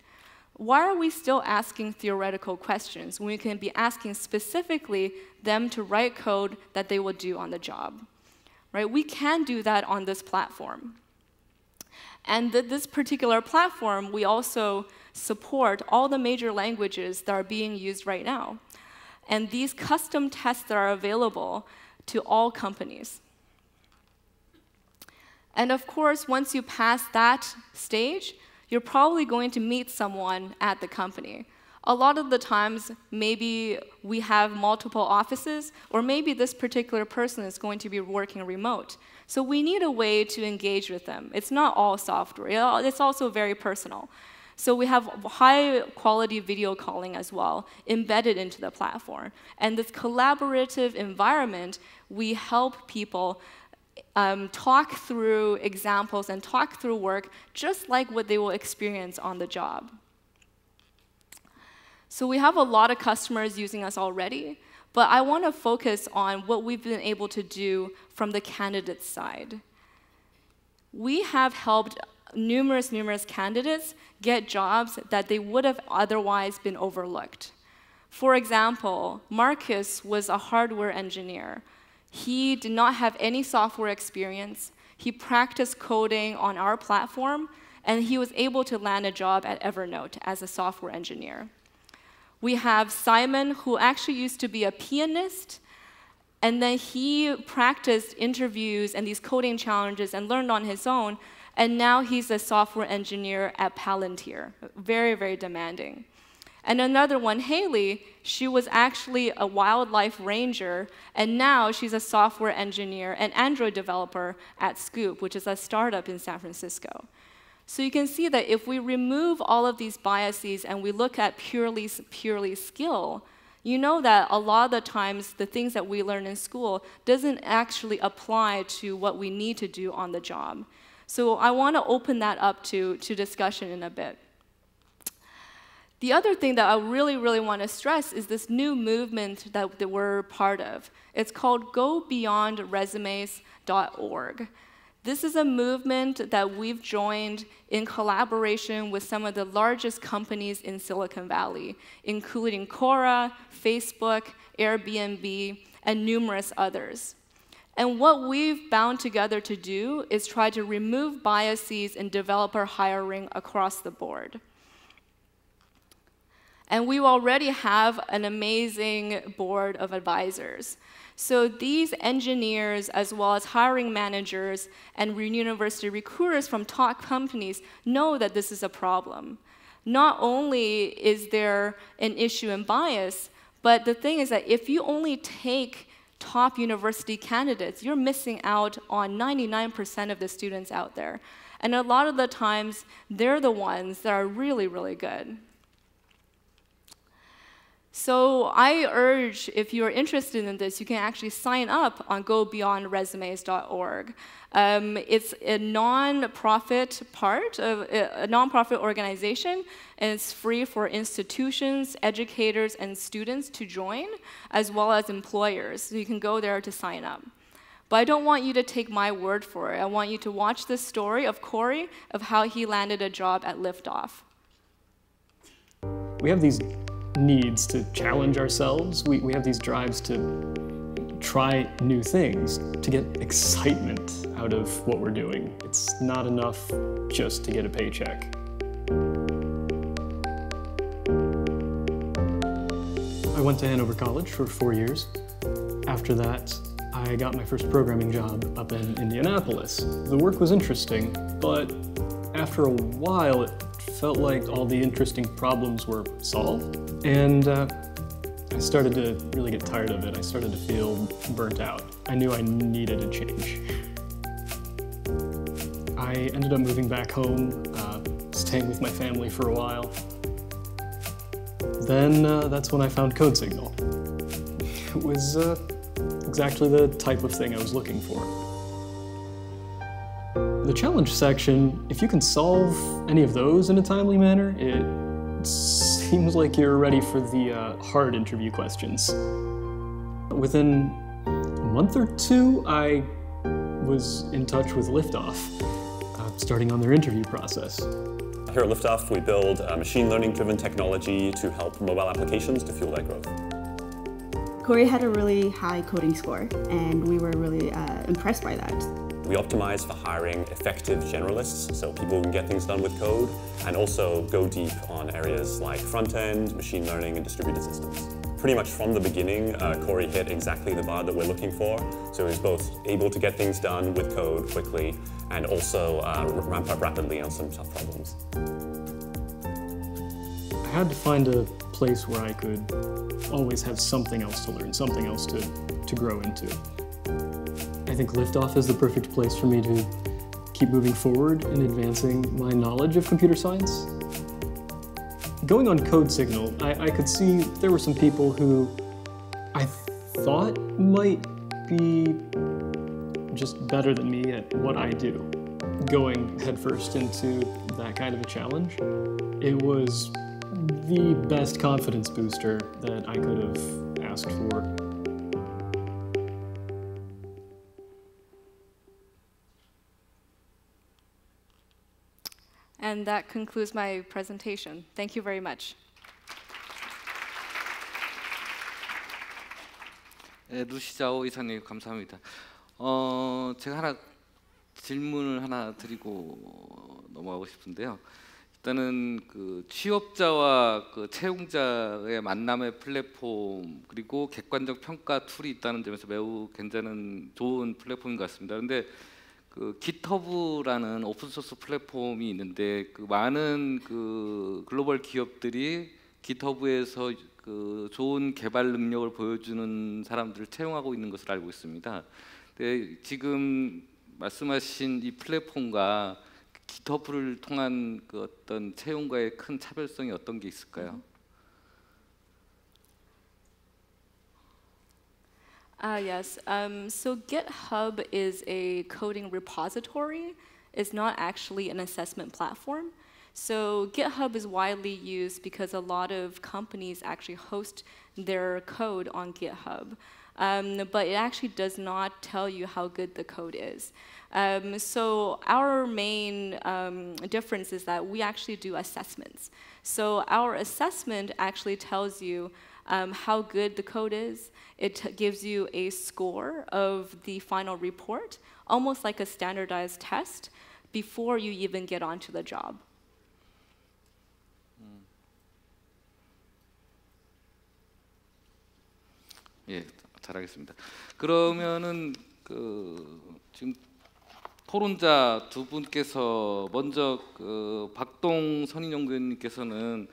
Why are we still asking theoretical questions when we can be asking specifically them to write code that they will do on the job? Right? We can do that on this platform. And this particular platform, we also support all the major languages that are being used right now. And these custom tests that are available to all companies. And of course, once you pass that stage, you're probably going to meet someone at the company. A lot of the times, maybe we have multiple offices, or maybe this particular person is going to be working remote. So we need a way to engage with them. It's not all software. It's also very personal. So we have high-quality video calling as well, embedded into the platform. And this collaborative environment, we help people talk through examples and talk through work just like what they will experience on the job. So we have a lot of customers using us already, but I want to focus on what we've been able to do from the candidate side. We have helped numerous candidates get jobs that they would have otherwise been overlooked. For example, Marcus was a hardware engineer. He did not have any software experience. He practiced coding on our platform, and he was able to land a job at Evernote as a software engineer. We have Simon, who actually used to be a pianist, and then he practiced interviews and these coding challenges and learned on his own, and now he's a software engineer at Palantir. Very, very demanding. And another one, Haley, she was actually a wildlife ranger, and now she's a software engineer and Android developer at Scoop, which is a startup in San Francisco. So you can see that if we remove all of these biases and we look at purely skill, you know that a lot of the times the things that we learn in school doesn't actually apply to what we need to do on the job. So I want to open that up to discussion in a bit. The other thing that I really, really want to stress is this new movement that we're part of. It's called GoBeyondResumes.org. This is a movement that we've joined in collaboration with some of the largest companies in Silicon Valley, including Quora, Facebook, Airbnb, and numerous others. And what we've bound together to do is try to remove biases in developer hiring across the board. And we already have an amazing board of advisors. So these engineers, as well as hiring managers and university recruiters from top companies, know that this is a problem. Not only is there an issue in bias, but the thing is that if you only take top university candidates, you're missing out on 99% of the students out there. And a lot of the times, they're the ones that are really, really good. So I urge, if you're interested in this, you can actually sign up on GoBeyondResumes.org. It's a non-profit a non-profit organization, and it's free for institutions, educators, and students to join, as well as employers. So you can go there to sign up. But I don't want you to take my word for it. I want you to watch the story of Corey, of how he landed a job at Liftoff. We have these needs to challenge ourselves. We have these drives to try new things, to get excitement out of what we're doing. It's not enough just to get a paycheck. I went to Hanover College for 4 years. After that, I got my first programming job up in Indianapolis. The work was interesting, but after a while, it felt like all the interesting problems were solved. And I started to really get tired of it. I started to feel burnt out. I knew I needed a change. I ended up moving back home, staying with my family for a while. Then that's when I found CodeSignal. It was exactly the type of thing I was looking for. The challenge section, if you can solve any of those in a timely manner, it seems like you're ready for the hard interview questions. Within a month or two, I was in touch with Liftoff, starting on their interview process. Here at Liftoff, we build machine learning-driven technology to help mobile applications to fuel their growth. Corey had a really high coding score, and we were really impressed by that. We optimize for hiring effective generalists, so people who can get things done with code, and also go deep on areas like front-end, machine learning, and distributed systems. Pretty much from the beginning, Corey hit exactly the bar that we're looking for, so he was both able to get things done with code quickly, and also ramp up rapidly on some tough problems. I had to find a place where I could always have something else to learn, something else to grow into. I think Liftoff is the perfect place for me to keep moving forward and advancing my knowledge of computer science. Going on CodeSignal, I could see there were some people who I thought might be just better than me at what I do. Going headfirst into that kind of a challenge, it was the best confidence booster that I could have asked for. And that concludes my presentation. Thank you very much. 루시자오 이사님 감사합니다. 제가 질문을 하나 드리고 넘어가고 싶은데요. 일단은 그 취업자와 그 채용자의 만남의 플랫폼 그리고 객관적 평가 툴이 있다는 점에서 매우 괜찮은 좋은 플랫폼인 것 같습니다. 그런데 그 GitHub라는 오픈소스 플랫폼이 있는데 그 많은 그 글로벌 기업들이 GitHub에서 그 좋은 개발 능력을 보여주는 사람들을 채용하고 있는 것을 알고 있습니다. 근데 지금 말씀하신 이 플랫폼과 GitHub를 통한 그 어떤 채용과의 큰 차별성이 어떤 게 있을까요? Yes. So GitHub is a coding repository, is not actually an assessment platform. So GitHub is widely used because a lot of companies actually host their code on GitHub. But it actually does not tell you how good the code is. So our main difference is that we actually do assessments. So our assessment actually tells you how good the code is. It gives you a score of the final report, almost like a standardized test, before you even get onto the job. 예, 잘하겠습니다. 그러면은 지금 토론자 두 분께서 먼저 박동 선임연구원님께서는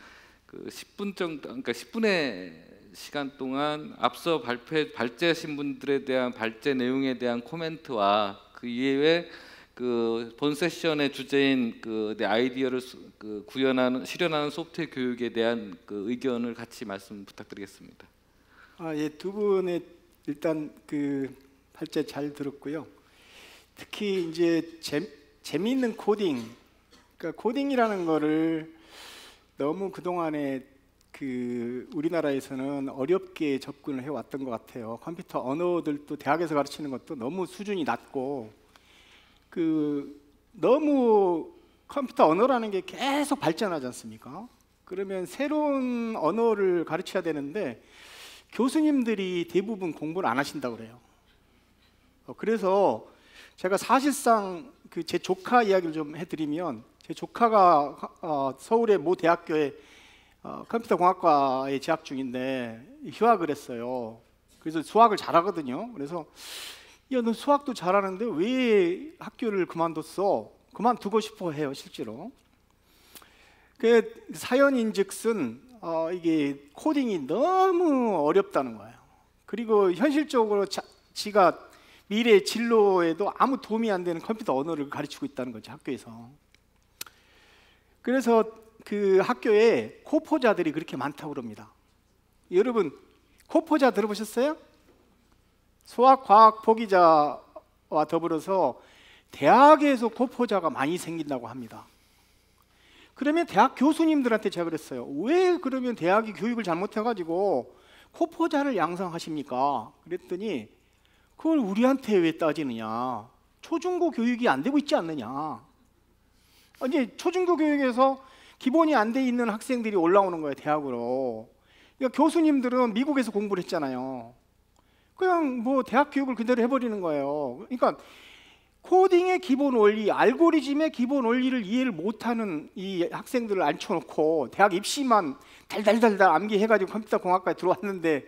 10분 정도, 그러니까 10분의 시간 동안 앞서 발제하신 분들에 대한 발제 내용에 대한 코멘트와 그 이외에 본 세션의 주제인 내 아이디어를 실현하는 소프트웨어 교육에 대한 의견을 같이 말씀 부탁드리겠습니다. 예, 두 분의 일단 발제 잘 들었고요. 특히 이제 재미있는 코딩, 그러니까 코딩이라는 거를 너무 그동안에 우리나라에서는 어렵게 접근을 해왔던 것 같아요. 컴퓨터 언어들도 대학에서 가르치는 것도 너무 수준이 낮고 너무 컴퓨터 언어라는 게 계속 발전하지 않습니까? 그러면 새로운 언어를 가르쳐야 되는데 교수님들이 대부분 공부를 안 하신다고 그래요. 그래서 제가 사실상 제 조카 이야기를 좀 해드리면, 제 조카가 서울의 모 대학교에 컴퓨터공학과에 재학 중인데 휴학을 했어요. 그래서 수학을 잘하거든요. 그래서 야, 너 수학도 잘하는데 왜 학교를 그만뒀어? 그만두고 싶어 해요, 실제로. 그 사연인즉슨 이게 코딩이 너무 어렵다는 거예요. 그리고 현실적으로 지가 미래 진로에도 아무 도움이 안 되는 컴퓨터 언어를 가르치고 있다는 거죠, 학교에서. 그래서 그 학교에 코포자들이 그렇게 많다고 그럽니다. 여러분, 코포자 들어보셨어요? 수학, 과학, 포기자와 더불어서 대학에서 코포자가 많이 생긴다고 합니다. 그러면 대학 교수님들한테 제가 그랬어요. 왜 그러면 대학이 교육을 잘못해가지고 코포자를 양성하십니까? 그랬더니 그걸 우리한테 왜 따지느냐? 초중고 교육이 안 되고 있지 않느냐? 이제 초중고 교육에서 기본이 안 돼 있는 학생들이 올라오는 거예요, 대학으로. 그러니까 교수님들은 미국에서 공부를 했잖아요. 그냥 뭐 대학 교육을 그대로 해버리는 거예요. 그러니까 코딩의 기본 원리, 알고리즘의 기본 원리를 이해를 못하는 이 학생들을 앉혀놓고 대학 입시만 달달달달 암기해가지고 컴퓨터 공학과에 들어왔는데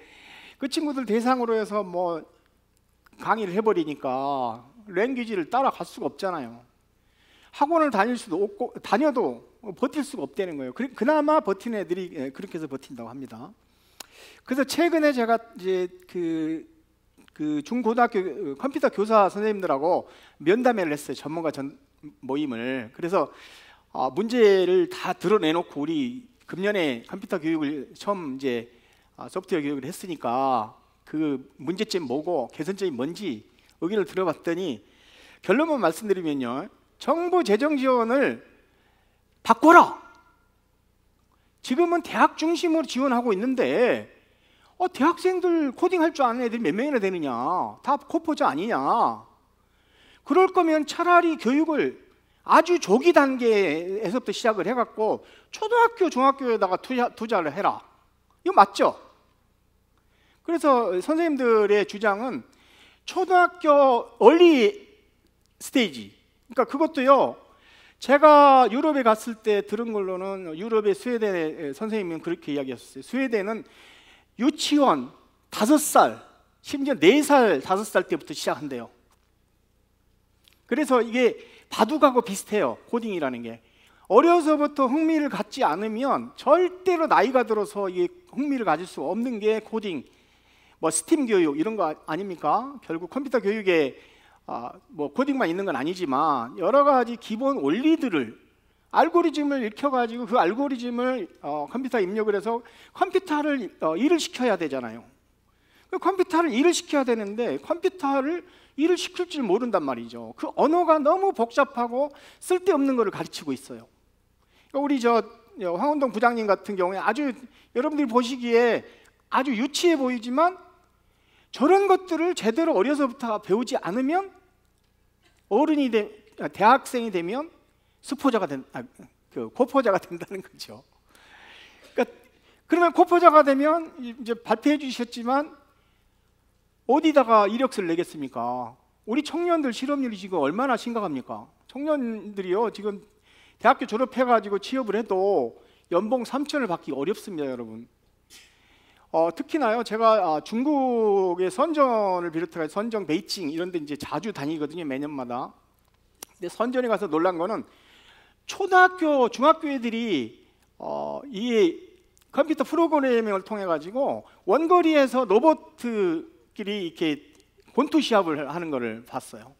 그 친구들 대상으로 해서 뭐 강의를 해버리니까 랭귀지를 따라갈 수가 없잖아요. 학원을 다닐 수도 없고 다녀도 버틸 수가 없다는 거예요. 그나마 버티는 애들이 그렇게 해서 버틴다고 합니다. 그래서 최근에 제가 이제 그 중고등학교 컴퓨터 교사 선생님들하고 면담회를 했어요. 전문가 모임을. 그래서 문제를 다 드러내놓고 우리 금년에 컴퓨터 교육을 처음 이제 소프트웨어 교육을 했으니까 그 문제점 뭐고 개선점이 뭔지 의견을 들어봤더니 결론만 말씀드리면요, 정부 재정 지원을 바꿔라. 지금은 대학 중심으로 지원하고 있는데 대학생들 코딩할 줄 아는 애들이 몇 명이나 되느냐? 다 코포자 아니냐? 그럴 거면 차라리 교육을 아주 조기 단계에서부터 시작을 해갖고 초등학교, 중학교에다가 투자를 해라. 이거 맞죠? 그래서 선생님들의 주장은 초등학교 얼리 스테이지, 그러니까 그것도요, 제가 유럽에 갔을 때 들은 걸로는 유럽의 스웨덴의 선생님은 그렇게 이야기했었어요. 스웨덴은 유치원 5살, 심지어 4살, 5살 때부터 시작한대요. 그래서 이게 바둑하고 비슷해요, 코딩이라는 게. 어려서부터 흥미를 갖지 않으면 절대로 나이가 들어서 이게 흥미를 가질 수 없는 게 코딩, 뭐 스팀 교육 이런 거 아닙니까? 결국 컴퓨터 교육에 뭐 코딩만 있는 건 아니지만 여러 가지 기본 원리들을, 알고리즘을 익혀가지고 그 알고리즘을 컴퓨터에 입력을 해서 컴퓨터를 일을 시켜야 되잖아요. 그 컴퓨터를 일을 시켜야 되는데 컴퓨터를 일을 시킬 줄 모른단 말이죠. 그 언어가 너무 복잡하고 쓸데없는 것을 가르치고 있어요. 그러니까 우리 황운동 부장님 같은 경우에 아주 여러분들이 보시기에 아주 유치해 보이지만 저런 것들을 제대로 어려서부터 배우지 않으면 대학생이 되면 고포자가 된다는 거죠. 그러니까 그러면 고포자가 되면 이제 발표해 주셨지만 어디다가 이력서를 내겠습니까? 우리 청년들 실업률이 지금 얼마나 심각합니까? 청년들이요 지금 대학교 졸업해가지고 취업을 해도 연봉 3천을 받기 어렵습니다, 여러분. 특히나요, 제가 중국의 선전을 비롯해서 선전, 베이징 이런 데 이제 자주 다니거든요, 매년마다. 근데 선전에 가서 놀란 거는 초등학교, 중학교 애들이 이 컴퓨터 프로그래밍을 통해 가지고 원거리에서 로봇끼리 이렇게 권투 시합을 하는 거를 봤어요.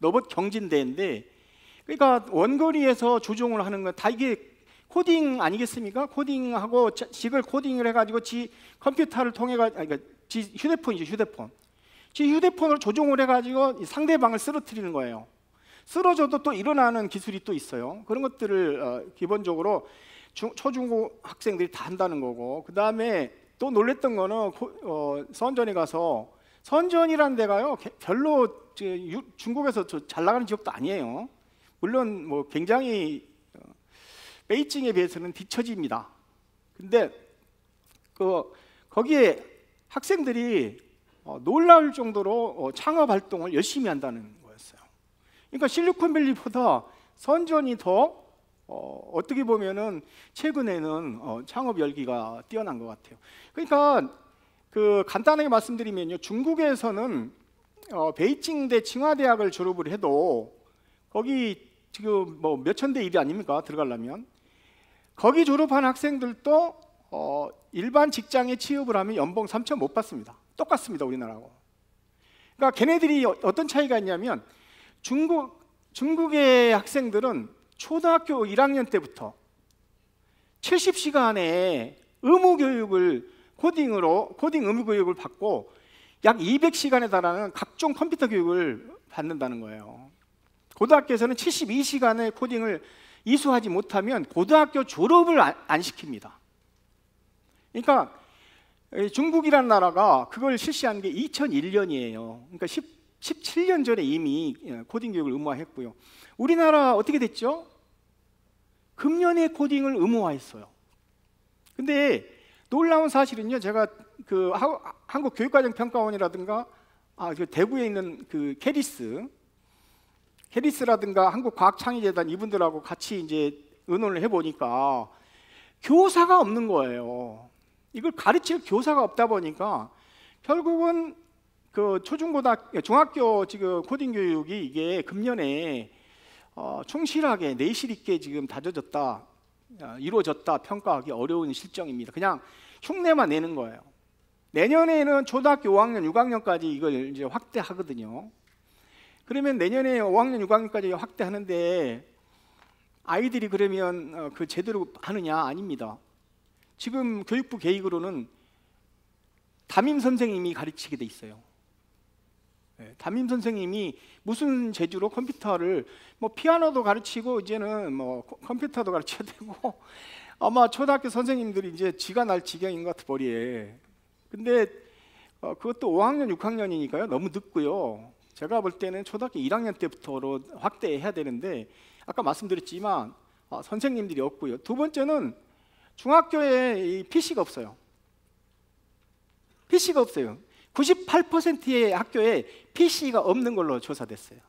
로봇 경진대회인데, 그러니까 원거리에서 조종을 하는 건 다 이게 코딩 아니겠습니까? 코딩하고 지글 코딩을 해가지고 지 컴퓨터를 통해 가지고 지 휴대폰이죠, 휴대폰. 지 휴대폰으로 조종을 해가지고 상대방을 쓰러뜨리는 거예요. 쓰러져도 또 일어나는 기술이 또 있어요. 그런 것들을 기본적으로 초중고 학생들이 다 한다는 거고, 그 다음에 또 놀랬던 거는 선전에 가서 선전이라는 데가요 별로 중국에서 잘 나가는 지역도 아니에요. 물론 뭐 굉장히 베이징에 비해서는 뒤처집니다. 근데 거기에 학생들이 놀라울 정도로 창업 활동을 열심히 한다는 거였어요. 그러니까 실리콘밸리보다 선전이 더 어떻게 보면은 최근에는 창업 열기가 뛰어난 것 같아요. 그러니까 간단하게 말씀드리면요, 중국에서는 베이징대 칭화대학을 졸업을 해도 거기 지금 뭐 몇천 대 1이 아닙니까? 들어가려면 거기 졸업한 학생들도 일반 직장에 취업을 하면 연봉 3천 못 받습니다. 똑같습니다, 우리나라하고. 그러니까 걔네들이 어떤 차이가 있냐면 중국의 학생들은 초등학교 1학년 때부터 70시간의 의무 교육을 코딩 의무 교육을 받고 약 200시간에 달하는 각종 컴퓨터 교육을 받는다는 거예요. 고등학교에서는 72시간의 코딩을 이수하지 못하면 고등학교 졸업을 안 시킵니다. 그러니까 중국이라는 나라가 그걸 실시한 게 2001년이에요. 그러니까 17년 전에 이미 코딩 교육을 의무화했고요. 우리나라 어떻게 됐죠? 금년에 코딩을 의무화했어요. 근데 놀라운 사실은요, 제가 한국교육과정평가원이라든가 대구에 있는 캐리스라든가 한국과학창의재단 이분들하고 같이 이제 의논을 해보니까 교사가 없는 거예요. 이걸 가르칠 교사가 없다 보니까 결국은 중학교 지금 코딩 교육이 이게 금년에 충실하게 내실 있게 지금 이루어졌다 평가하기 어려운 실정입니다. 그냥 흉내만 내는 거예요. 내년에는 초등학교 5학년, 6학년까지 이걸 이제 확대하거든요. 그러면 내년에 5학년, 6학년까지 확대하는데 아이들이 그러면 제대로 하느냐? 아닙니다. 지금 교육부 계획으로는 담임 선생님이 가르치게 돼 있어요. 담임 선생님이 무슨 재주로 컴퓨터를 피아노도 가르치고 이제는 컴퓨터도 가르쳐야 되고 아마 초등학교 선생님들이 이제 지가 날 지경인 것 같아 머리에. 근데 그것도 5학년, 6학년이니까요. 너무 늦고요. 제가 볼 때는 초등학교 1학년 때부터로 확대해야 되는데 아까 말씀드렸지만 선생님들이 없고요. 두 번째는 중학교에 PC가 없어요. PC가 없어요. 98%의 학교에 PC가 없는 걸로 조사됐어요.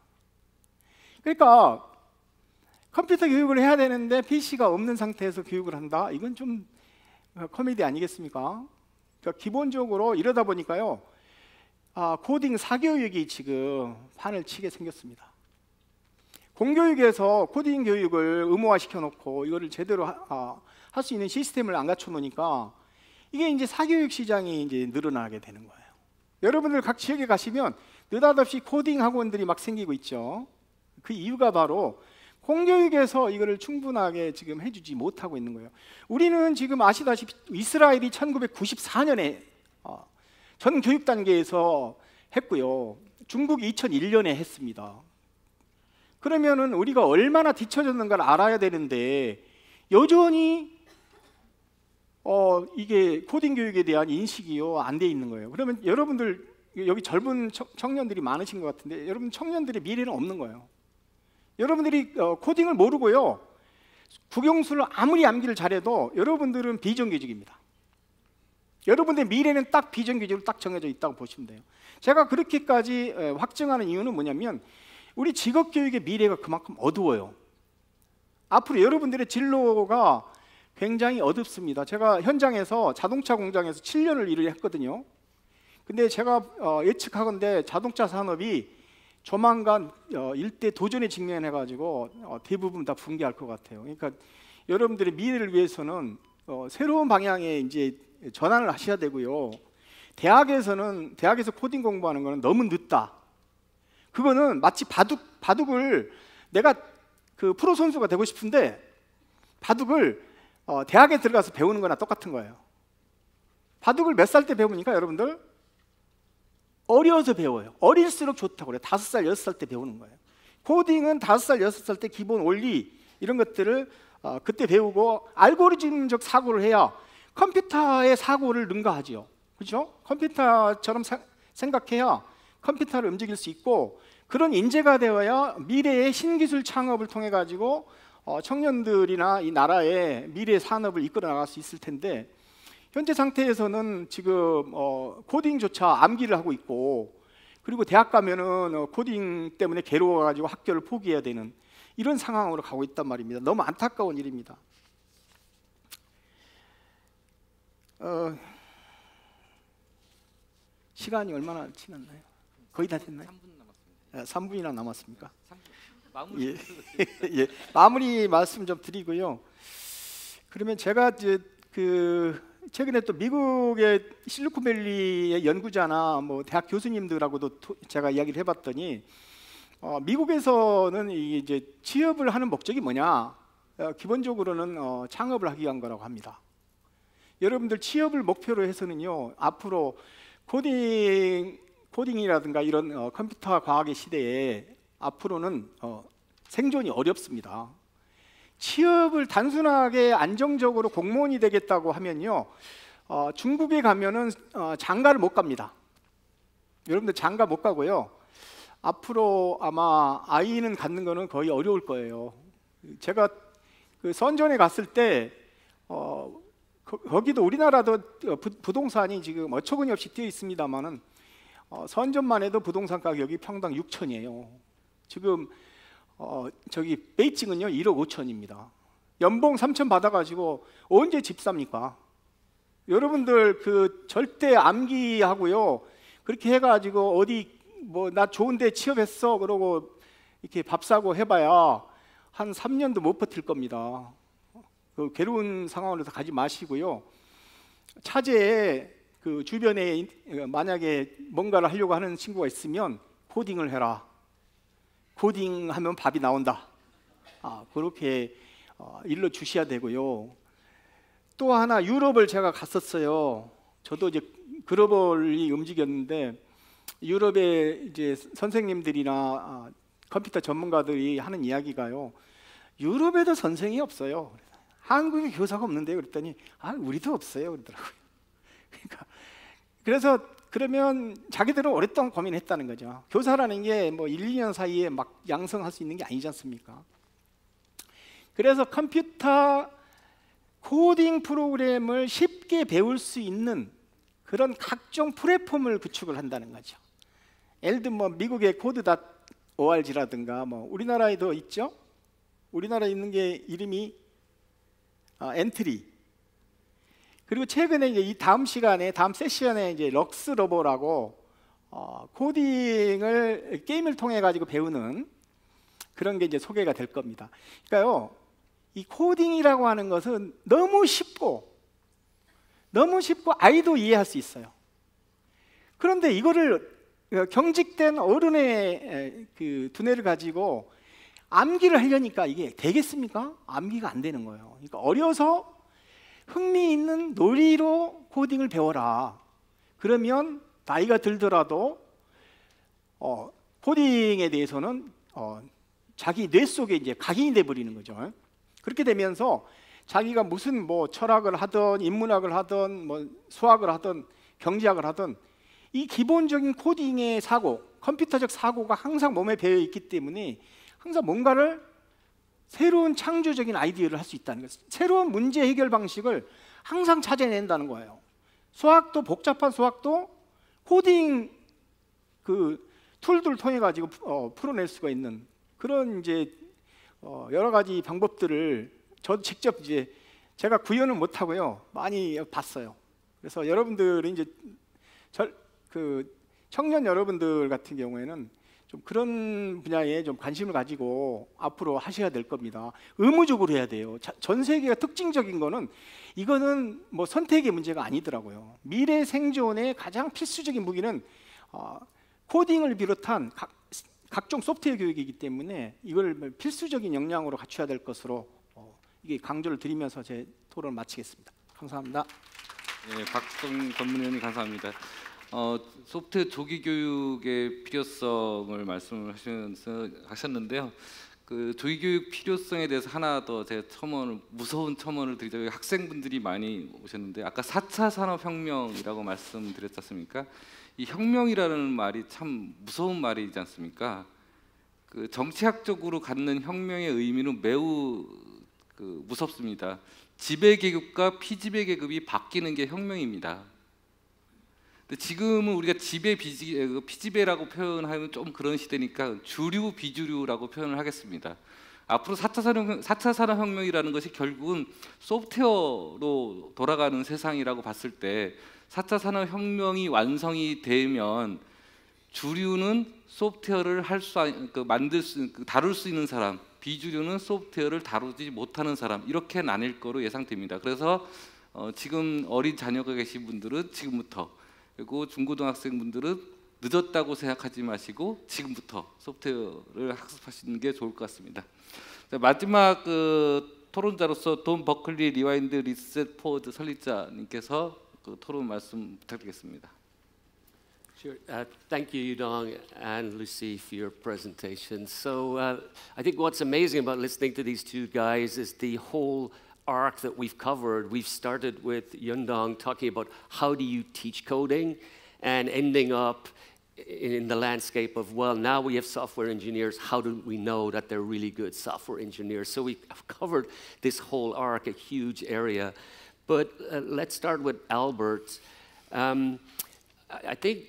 그러니까 컴퓨터 교육을 해야 되는데 PC가 없는 상태에서 교육을 한다? 이건 좀 코미디 아니겠습니까? 그러니까 기본적으로 이러다 보니까요, 코딩 사교육이 지금 판을 치게 생겼습니다. 공교육에서 코딩 교육을 의무화시켜 놓고 이거를 제대로 할 수 있는 시스템을 안 갖춰 놓으니까 이게 이제 사교육 시장이 이제 늘어나게 되는 거예요. 여러분들 각 지역에 가시면 느닷없이 코딩 학원들이 막 생기고 있죠. 그 이유가 바로 공교육에서 이거를 충분하게 지금 해주지 못하고 있는 거예요. 우리는 지금 아시다시피 이스라엘이 1994년에 전 교육 단계에서 했고요. 중국이 2001년에 했습니다. 그러면은 우리가 얼마나 뒤처졌는가를 알아야 되는데 여전히 이게 코딩 교육에 대한 인식이요 안 돼 있는 거예요. 그러면 여러분들 여기 젊은 청년들이 많으신 것 같은데 여러분 청년들의 미래는 없는 거예요. 여러분들이 코딩을 모르고요 국영수를 아무리 암기를 잘해도 여러분들은 비정규직입니다. 여러분들의 미래는 딱 비정규직으로 딱 정해져 있다고 보시면 돼요. 제가 그렇게까지 확증하는 이유는 뭐냐면 우리 직업교육의 미래가 그만큼 어두워요. 앞으로 여러분들의 진로가 굉장히 어둡습니다. 제가 현장에서 자동차 공장에서 7년을 일을 했거든요. 근데 제가 예측하건대 자동차 산업이 조만간 일대 도전에 직면해가지고 대부분 다 붕괴할 것 같아요. 그러니까 여러분들의 미래를 위해서는 새로운 방향에 이제 전환을 하셔야 되고요. 대학에서 코딩 공부하는 거는 너무 늦다. 그거는 마치 바둑을 내가 그 프로 선수가 되고 싶은데 바둑을 대학에 들어가서 배우는 거나 똑같은 거예요. 바둑을 몇 살 때 배웁니까, 여러분들? 어려서 배워요. 어릴수록 좋다고 그래요. 5살, 6살 때 배우는 거예요. 코딩은 5살, 6살 때 기본 원리 이런 것들을 그때 배우고 알고리즘적 사고를 해야 컴퓨터의 사고를 능가하지요. 그렇죠? 컴퓨터처럼 생각해야 컴퓨터를 움직일 수 있고 그런 인재가 되어야 미래의 신기술 창업을 통해 가지고 청년들이나 이 나라의 미래 산업을 이끌어 나갈 수 있을 텐데 현재 상태에서는 지금 코딩조차 암기를 하고 있고 그리고 대학 가면은 코딩 때문에 괴로워가지고 학교를 포기해야 되는 이런 상황으로 가고 있단 말입니다. 너무 안타까운 일입니다. 시간이 얼마나 지났나요? 거의 다 됐나요? 3분 남았습니다. 3분이나 남았습니까? 3분. 마무리. 예, 마무리 말씀 좀 드리고요. 그러면 제가 이제 최근에 또 미국의 실리콘밸리의 연구자나 뭐 대학 교수님들하고도 제가 이야기를 해봤더니 미국에서는 이제 취업을 하는 목적이 뭐냐? 기본적으로는 창업을 하기 위한 거라고 합니다. 여러분들 취업을 목표로 해서는요 앞으로 코딩이라든가 이런 컴퓨터 과학의 시대에 앞으로는 생존이 어렵습니다. 취업을 단순하게 안정적으로 공무원이 되겠다고 하면요 중국에 가면은 장가를 못 갑니다. 여러분들 장가 못 가고요 앞으로 아마 아이는 갖는 거는 거의 어려울 거예요. 제가 그 선전에 갔을 때 거기도 우리나라도 부동산이 지금 어처구니 없이 뛰어 있습니다만은 선전만 해도 부동산 가격이 평당 6천이에요. 지금 저기 베이징은요 1억 5천입니다. 연봉 3천 받아가지고 언제 집 삽니까? 여러분들 그 절대 암기하고요 그렇게 해가지고 어디 뭐 나 좋은데 취업했어 그러고 이렇게 밥 사고 해봐야 한 3년도 못 버틸 겁니다. 그 괴로운 상황으로 가지 마시고요. 차제에 그 주변에 만약에 뭔가를 하려고 하는 친구가 있으면 코딩을 해라. 코딩하면 밥이 나온다. 그렇게 일러 주셔야 되고요. 또 하나 유럽을 제가 갔었어요. 저도 이제 글로벌이 움직였는데 유럽의 이제 선생님들이나 컴퓨터 전문가들이 하는 이야기가요. 유럽에도 선생이 없어요. 한국에 교사가 없는데요. 그랬더니 우리도 없어요. 그러더라고요. 그래서 그러면 자기들은 오랫동안 고민했다는 거죠. 교사라는 게 뭐 1, 2년 사이에 막 양성할 수 있는 게 아니지 않습니까? 그래서 컴퓨터 코딩 프로그램을 쉽게 배울 수 있는 그런 각종 플랫폼을 구축을 한다는 거죠. 예를 들면 뭐 미국의 code.org라든가 뭐 우리나라에도 있죠. 우리나라에 있는 게 이름이 엔트리. 그리고 최근에 이제 이 다음 세션에 이제 럭스러버라고 코딩을 게임을 통해 가지고 배우는 그런 게 이제 소개가 될 겁니다. 그러니까요, 이 코딩이라고 하는 것은 너무 쉽고 아이도 이해할 수 있어요. 그런데 이거를 경직된 어른의 그 두뇌를 가지고 암기를 하려니까 이게 되겠습니까? 암기가 안 되는 거예요. 그러니까 어려서 흥미있는 놀이로 코딩을 배워라. 그러면 나이가 들더라도 코딩에 대해서는 자기 뇌 속에 이제 각인이 돼 버리는 거죠. 그렇게 되면서 자기가 무슨 뭐 철학을 하든 인문학을 하든 뭐 수학을 하든 경제학을 하든 이 기본적인 코딩의 사고, 컴퓨터적 사고가 항상 몸에 배어 있기 때문에 항상 뭔가를 새로운 창조적인 아이디어를 할 수 있다는 거예요. 새로운 문제 해결 방식을 항상 찾아낸다는 거예요. 수학도 복잡한 수학도 코딩 그 툴들을 통해 가지고 풀어낼 수가 있는 그런 이제 여러 가지 방법들을 저도 직접 이제 제가 구현은 못 하고요 많이 봤어요. 그래서 여러분들이 이제 청년 여러분들 같은 경우에는 좀 그런 분야에 좀 관심을 가지고 앞으로 하셔야 될 겁니다. 의무적으로 해야 돼요. 전 세계가 특징적인 거는 이거는 뭐 선택의 문제가 아니더라고요. 미래 생존의 가장 필수적인 무기는 코딩을 비롯한 각종 소프트웨어 교육이기 때문에 이걸 필수적인 역량으로 갖춰야 될 것으로 이게 강조를 드리면서 제 토론을 마치겠습니다. 감사합니다. 네, 박성 전문위원님 감사합니다. 소프트웨어 조기 교육의 필요성을 말씀을 하셨는데요. 그 조기 교육 필요성에 대해서 하나 더 제가 무서운 첨언을 드리자면 학생분들이 많이 오셨는데 아까 4차 산업혁명이라고 말씀드렸지 않습니까? 이 혁명이라는 말이 참 무서운 말이지 않습니까? 그 정치학적으로 갖는 혁명의 의미는 매우 무섭습니다. 지배계급과 피지배계급이 바뀌는 게 혁명입니다. 근데 지금은 우리가 피지배라고 표현하면 좀 그런 시대니까 주류, 비주류라고 표현을 하겠습니다. 앞으로 4차 산업혁명이라는 것이 결국은 소프트웨어로 돌아가는 세상이라고 봤을 때 4차 산업혁명이 완성이 되면 주류는 소프트웨어를 다룰 수 있는 사람, 비주류는 소프트웨어를 다루지 못하는 사람 이렇게 나뉠 거로 예상됩니다. 그래서 지금 어린 자녀가 계신 분들은 지금부터 그리고 중고등학생분들은 늦었다고 생각하지 마시고 지금부터 소프트웨어를 학습하시는 게 좋을 것 같습니다. 자, 마지막 토론자로서 돈 버클리 리와인드 리셋 포워드 설립자님께서 토론 말씀 부탁드리겠습니다. Sure. Thank you, Yudong and Lucy, for your presentation. So I think what's amazing about listening to these two guys is the whole arc that we've covered. We've started with Yudong talking about how do you teach coding and ending up in the landscape of, well, now we have software engineers. How do we know that they're really good software engineers? So we've covered this whole arc, a huge area. But let's start with Albert. I think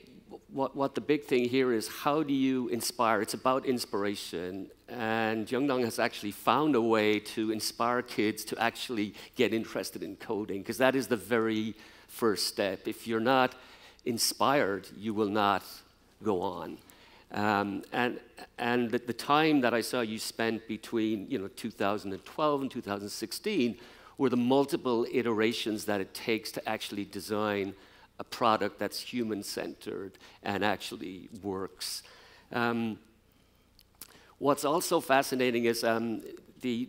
what the big thing here is how do you inspire? It's about inspiration. And Yudong has actually found a way to inspire kids to actually get interested in coding, because that is the very first step. If you're not inspired, you will not go on. And the time that I saw you spent between 2012 and 2016 were the multiple iterations that it takes to actually design a product that's human-centered and actually works. What's also fascinating is the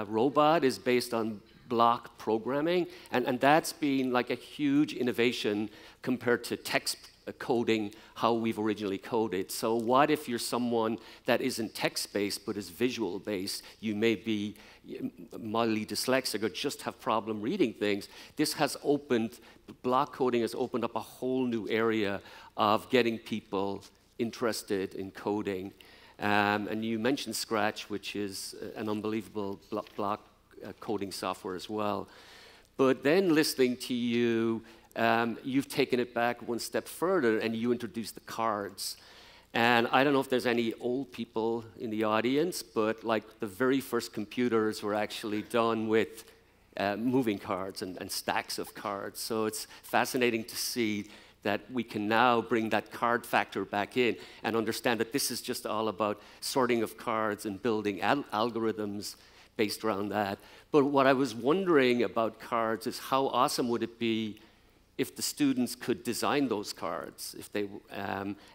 robot is based on block programming, and that's been like a huge innovation compared to text coding, how we've originally coded. So what if you're someone that isn't text-based but is visual-based? You may be mildly dyslexic or just have problem reading things. This has opened, block coding has opened up a whole new area of getting people interested in coding. And you mentioned Scratch, which is an unbelievable block coding software as well. But then listening to you, you've taken it back one step further and you introduced the cards. And I don't know if there's any old people in the audience, but like the very first computers were actually done with moving cards and stacks of cards. So it's fascinating to see that we can now bring that card factor back in and understand that this is just all about sorting of cards and building algorithms based around that. But what I was wondering about cards is how awesome would it be if the students could design those cards, if they,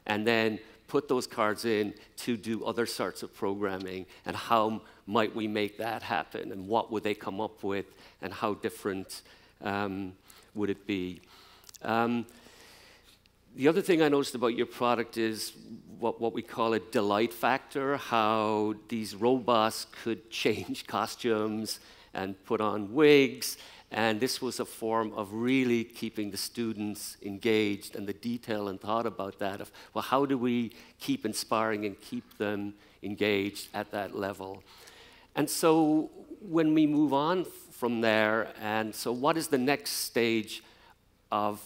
and then put those cards in to do other sorts of programming, and how might we make that happen, and what would they come up with, and how different would it be? The other thing I noticed about your product is what we call a delight factor, how these robots could change costumes and put on wigs. And this was a form of really keeping the students engaged, and the detail and thought about that of, well, how do we keep inspiring and keep them engaged at that level? And so when we move on from there, and so what is the next stage of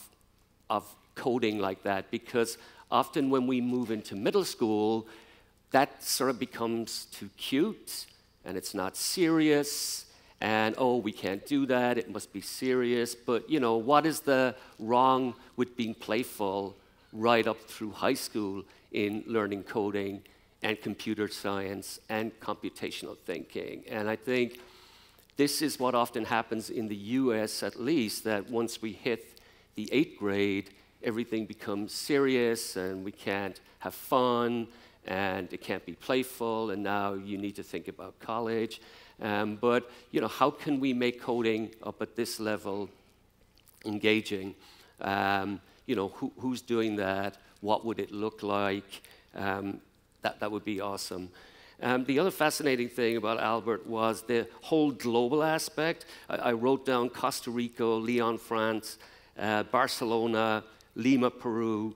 coding like that? Because often when we move into middle school, that sort of becomes too cute, and it's not serious, and oh, we can't do that, it must be serious. But you know, what is the wrong with being playful right up through high school in learning coding and computer science and computational thinking? And I think this is what often happens in the US, at least, that once we hit the 8th grade, everything becomes serious and we can't have fun and it can't be playful, and now you need to think about college. But you know, how can we make coding up at this level engaging? You know, who's doing that? What would it look like? That would be awesome. The other fascinating thing about Albert was the whole global aspect. I wrote down Costa Rica, Lyon, France, Barcelona, Lima, Peru,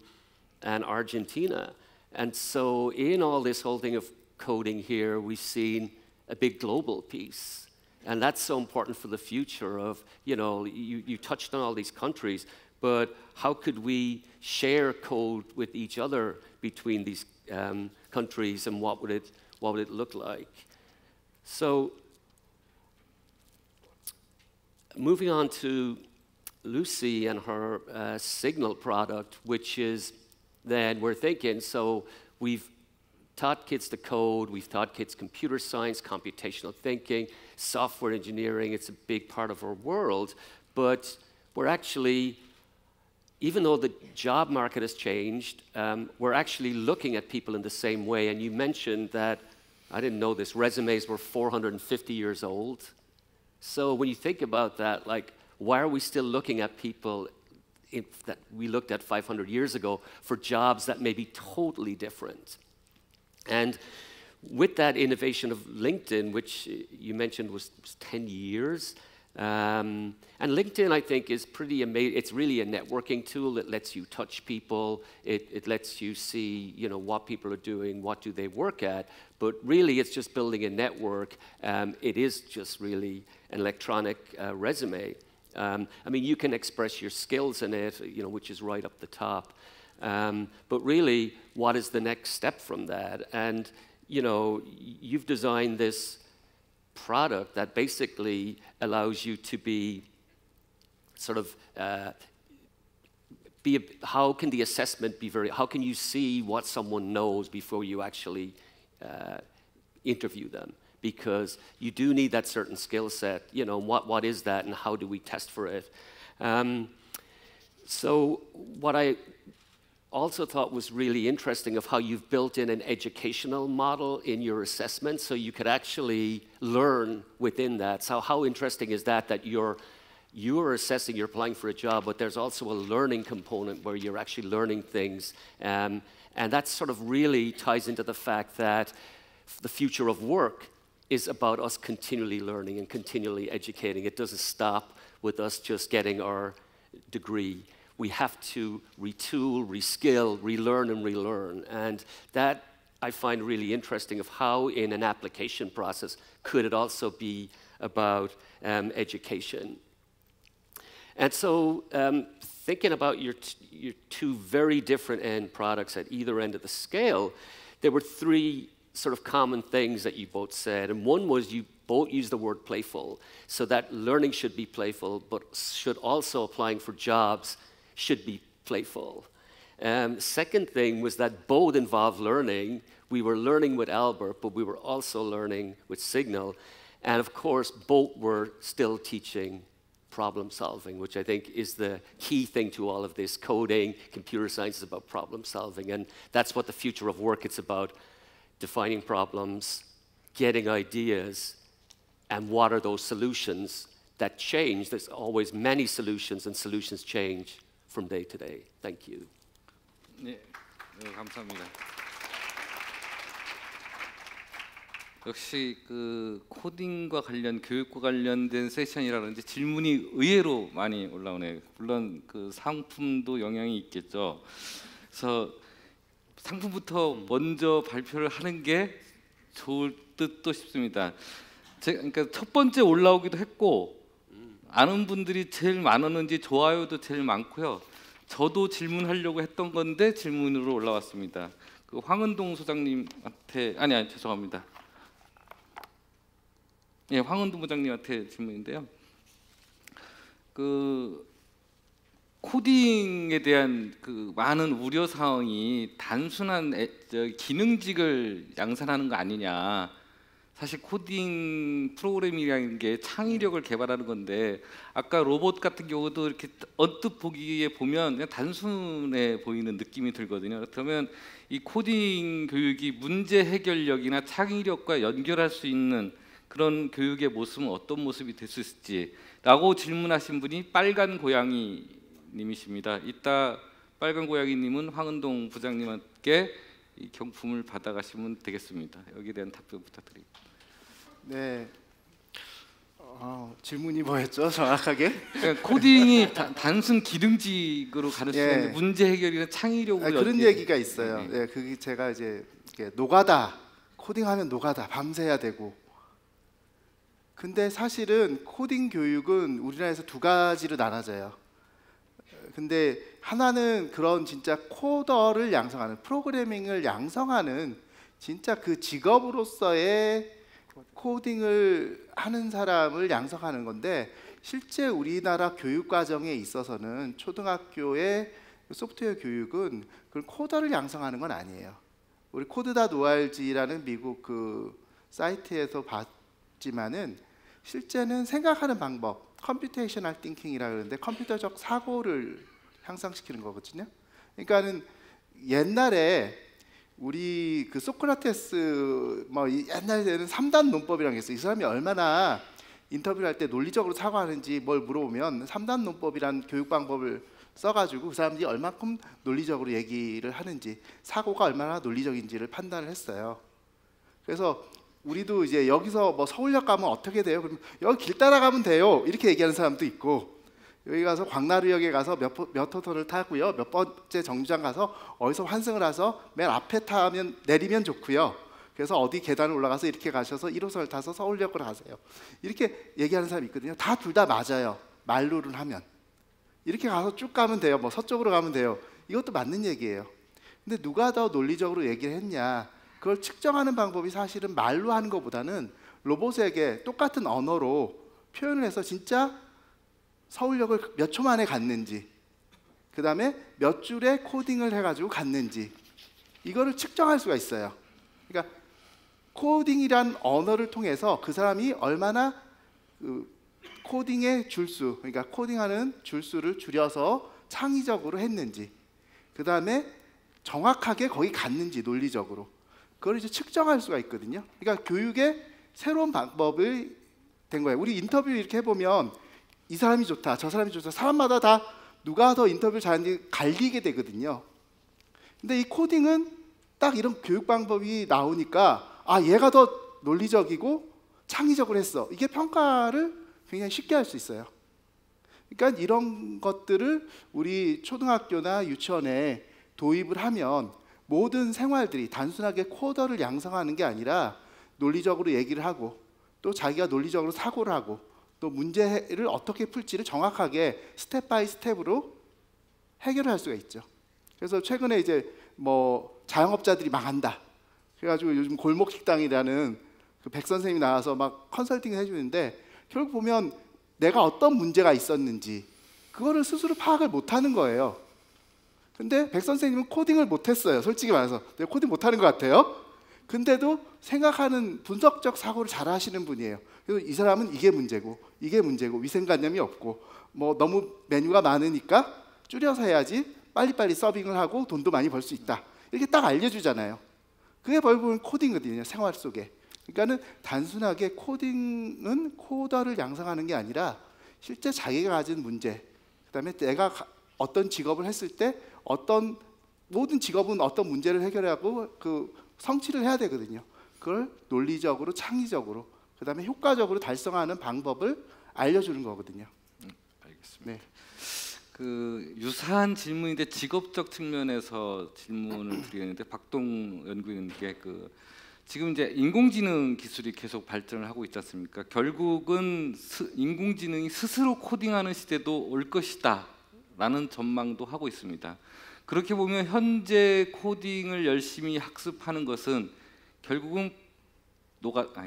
and Argentina. And so in all this whole thing of coding here, we've seen a big global piece. And that's so important for the future of, you know, you touched on all these countries, but how could we share code with each other between these countries, and what would it look like? So moving on to Lucy and her Signal product, which is then we're thinking, so we've taught kids to code, we've taught kids computer science, computational thinking, software engineering. It's a big part of our world, but we're actually, even though the job market has changed, we're actually looking at people in the same way. And you mentioned that, I didn't know this, resumes were 450 years old. So when you think about that, like, why are we still looking at people that we looked at 500 years ago for jobs that may be totally different? And with that innovation of LinkedIn, which you mentioned was 10 years, and LinkedIn, I think, is pretty amazing. It's really a networking tool. It lets you touch people. It lets you see, you know, what people are doing, what do they work at. But really, it's just building a network. It is just really an electronic resume. I mean, you can express your skills in it, you know, which is right up the top. But really, what is the next step from that? And, you know, you've designed this product that basically allows you to be sort of, how can the assessment be how can you see what someone knows before you actually interview them? Because you do need that certain skill set, you know, what is that and how do we test for it? So what I also thought was really interesting of how you've built in an educational model in your assessment so you could actually learn within that. So how interesting is that, that you're assessing, you're applying for a job, but there's also a learning component where you're actually learning things. And that sort of really ties into the fact that the future of work is about us continually learning and continually educating. It doesn't stop with us just getting our degree. We have to retool, reskill, relearn, and relearn. And that I find really interesting of how in an application process could it also be about education. And so thinking about your two very different end products at either end of the scale, there were three sort of common things that you both said. And one was you both used the word playful, so that learning should be playful, but should also applying for jobs should be playful. Second thing was that both involved learning. We were learning with Albert, but we were also learning with Signal. And of course, both were still teaching problem solving, which I think is the key thing to all of this. Coding, computer science is about problem solving, and that's what the future of work is about. Defining problems, getting ideas, and what are those solutions that change. There's always many solutions, and solutions change from day to day. Thank you. 네, 감사합니다. 역시 그 코딩과 관련 교육과 관련된 세션이라든지 질문이 의외로 많이 올라오네요. 물론 그 상품도 영향이 있겠죠. 그래서 상품부터 먼저 발표를 하는 게 좋을 듯도 싶습니다. 그러니까 첫 번째 올라오기도 했고 아는 분들이 제일 많았는지 좋아요도 제일 많고요. 저도 질문하려고 했던 건데 질문으로 올라왔습니다. 그 황은동 소장님한테 아니 죄송합니다. 예, 황은동 부장님한테 질문인데요. 그 코딩에 대한 그 많은 우려 사항이 단순한 기능직을 양산하는 거 아니냐. 사실 코딩 프로그래밍이라는 게 창의력을 개발하는 건데 아까 로봇 같은 경우도 이렇게 언뜻 보기에 보면 그냥 단순해 보이는 느낌이 들거든요. 그러면 이 코딩 교육이 문제 해결력이나 창의력과 연결할 수 있는 그런 교육의 모습은 어떤 모습이 될 수 있을지라고 질문하신 분이 빨간 고양이 님이십니다. 이따 빨간 고양이 님은 황은동 부장님께 이 경품을 받아가시면 되겠습니다. 여기에 대한 답변 부탁드립니다. 네. 질문이 뭐였죠? 정확하게? 그러니까 코딩이 단순 기능직으로 가는 수 있는데 예. 문제 해결이나 창의력으로 그런 얘기가 있어요. 네, 그게 제가 이제 이렇게 노가다 코딩하면 노가다 밤새야 되고. 근데 사실은 코딩 교육은 우리나라에서 두 가지로 나눠져요. 근데 하나는 그런 진짜 코더를 양성하는 프로그래밍을 양성하는 진짜 그 직업으로서의 코딩을 하는 사람을 양성하는 건데 실제 우리나라 교육 과정에 있어서는 초등학교의 소프트웨어 교육은 그 코더를 양성하는 건 아니에요. 우리 코드.org라는 미국 그 사이트에서 봤지만은 실제는 생각하는 방법, 컴퓨테이셔널 띵킹이라 그러는데 컴퓨터적 사고를 향상시키는 거거든요. 그러니까는 옛날에 우리 그 소크라테스 뭐 옛날에는 3단 논법이라는 게 있어요. 이 사람이 얼마나 인터뷰를 할 때 논리적으로 사고하는지 뭘 물어보면 3단 논법이라는 교육 방법을 써가지고 그 사람들이 얼마큼 논리적으로 얘기를 하는지 사고가 얼마나 논리적인지를 판단을 했어요. 그래서 우리도 이제 여기서 뭐 서울역 가면 어떻게 돼요? 그러면 여기 길 따라가면 돼요. 이렇게 얘기하는 사람도 있고 여기 가서 광나루역에 가서 몇 호선을 타고요. 몇 번째 정류장 가서 어디서 환승을 해서 맨 앞에 타면 내리면 좋고요. 그래서 어디 계단을 올라가서 이렇게 가셔서 1호선을 타서 서울역으로 가세요. 이렇게 얘기하는 사람이 있거든요. 다 둘 다 맞아요. 말로는 하면. 이렇게 가서 쭉 가면 돼요. 뭐 서쪽으로 가면 돼요. 이것도 맞는 얘기예요. 근데 누가 더 논리적으로 얘기를 했냐? 그걸 측정하는 방법이 사실은 말로 하는 것보다는 로봇에게 똑같은 언어로 표현을 해서 진짜 서울역을 몇 초 만에 갔는지 그 다음에 몇 줄의 코딩을 해가지고 갔는지 이거를 측정할 수가 있어요. 그러니까 코딩이란 언어를 통해서 그 사람이 얼마나 그 코딩의 줄수, 그러니까 코딩하는 줄수를 줄여서 창의적으로 했는지 그 다음에 정확하게 거기 갔는지 논리적으로 그걸 이제 측정할 수가 있거든요. 그러니까 교육의 새로운 방법이 된 거예요. 우리 인터뷰 이렇게 해보면 이 사람이 좋다, 저 사람이 좋다. 사람마다 다 누가 더 인터뷰를 잘하는지 갈리게 되거든요. 근데 이 코딩은 딱 이런 교육 방법이 나오니까 아 얘가 더 논리적이고 창의적으로 했어. 이게 평가를 굉장히 쉽게 할 수 있어요. 그러니까 이런 것들을 우리 초등학교나 유치원에 도입을 하면 모든 생활들이 단순하게 코더를 양성하는 게 아니라 논리적으로 얘기를 하고 또 자기가 논리적으로 사고를 하고 또 문제를 어떻게 풀지를 정확하게 스텝 바이 스텝으로 해결할 수가 있죠. 그래서 최근에 이제 뭐 자영업자들이 망한다. 그래가지고 요즘 골목 식당이라는 그 백 선생님이 나와서 막 컨설팅을 해주는데 결국 보면 내가 어떤 문제가 있었는지 그거를 스스로 파악을 못하는 거예요. 근데 백 선생님은 코딩을 못했어요. 솔직히 말해서 내가 코딩 못하는 것 같아요. 근데도 생각하는 분석적 사고를 잘 하시는 분이에요. 그래서 이 사람은 이게 문제고 위생관념이 없고 뭐 너무 메뉴가 많으니까 줄여서 해야지 빨리빨리 서빙을 하고 돈도 많이 벌 수 있다. 이렇게 딱 알려주잖아요. 그게 결국은 코딩이거든요. 생활 속에. 그러니까는 단순하게 코딩은 코더를 양성하는 게 아니라 실제 자기가 가진 문제, 그다음에 내가 어떤 직업을 했을 때 어떤 모든 직업은 어떤 문제를 해결하고 그 성취를 해야 되거든요. 그걸 논리적으로, 창의적으로, 그다음에 효과적으로 달성하는 방법을 알려주는 거거든요. 알겠습니다. 네. 그 유사한 질문인데 직업적 측면에서 질문을 드리는데 박동 연구위원님께 그 지금 이제 인공지능 기술이 계속 발전을 하고 있지 않습니까? 결국은 인공지능이 스스로 코딩하는 시대도 올 것이다라는 전망도 하고 있습니다. 그렇게 보면 현재 코딩을 열심히 학습하는 것은 결국은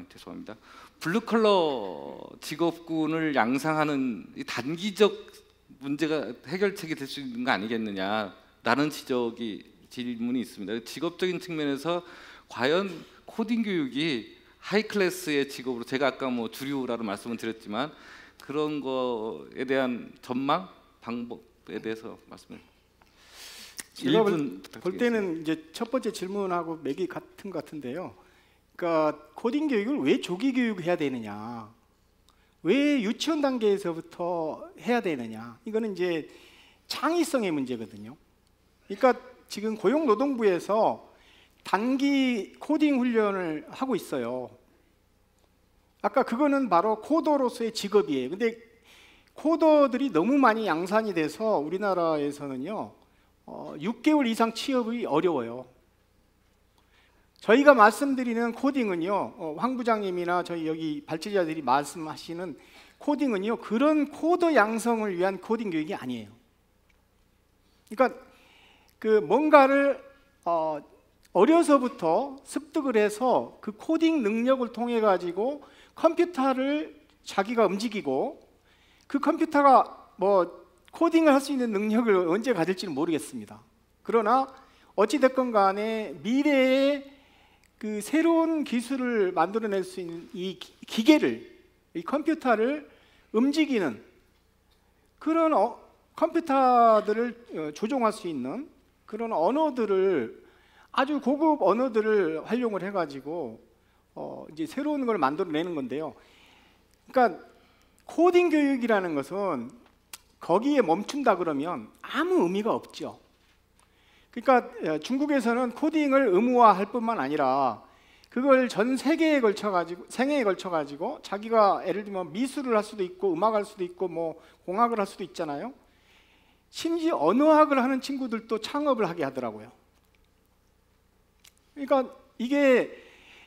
죄송합니다. 블루컬러 직업군을 양상하는 이 단기적 문제가 해결책이 될 수 있는 거 아니겠느냐라는 질문이 있습니다. 직업적인 측면에서 과연 코딩 교육이 하이 클래스의 직업으로 제가 아까 뭐 주류라고 말씀을 드렸지만 그런 거에 대한 전망, 방법에 대해서 말씀을 제가 볼 때는 이제 첫 번째 질문하고 맥이 같은 것 같은데요. 그러니까 코딩 교육을 왜 조기 교육해야 되느냐, 왜 유치원 단계에서부터 해야 되느냐, 이거는 이제 창의성의 문제거든요. 그러니까 지금 고용노동부에서 단기 코딩 훈련을 하고 있어요. 아까 그거는 바로 코더로서의 직업이에요. 근데 코더들이 너무 많이 양산이 돼서 우리나라에서는요 6개월 이상 취업이 어려워요. 저희가 말씀드리는 코딩은요, 황 부장님이나 저희 여기 발제자들이 말씀하시는 코딩은요, 그런 코더 양성을 위한 코딩 교육이 아니에요. 그러니까 그 뭔가를 어려서부터 습득을 해서 그 코딩 능력을 통해 가지고 컴퓨터를 자기가 움직이고 그 컴퓨터가 뭐 코딩을 할 수 있는 능력을 언제 가질지는 모르겠습니다. 그러나 어찌 됐건 간에 미래에 그 새로운 기술을 만들어낼 수 있는 이 기계를, 이 컴퓨터를 움직이는 그런 컴퓨터들을 조종할 수 있는 그런 언어들을, 아주 고급 언어들을 활용을 해가지고 이제 새로운 걸 만들어내는 건데요. 그러니까 코딩 교육이라는 것은 거기에 멈춘다 그러면 아무 의미가 없죠. 그러니까 중국에서는 코딩을 의무화할 뿐만 아니라 그걸 전 세계에 걸쳐가지고, 생애에 걸쳐가지고 자기가 예를 들면 미술을 할 수도 있고 음악을 할 수도 있고 뭐 공학을 할 수도 있잖아요. 심지어 언어학을 하는 친구들도 창업을 하게 하더라고요. 그러니까 이게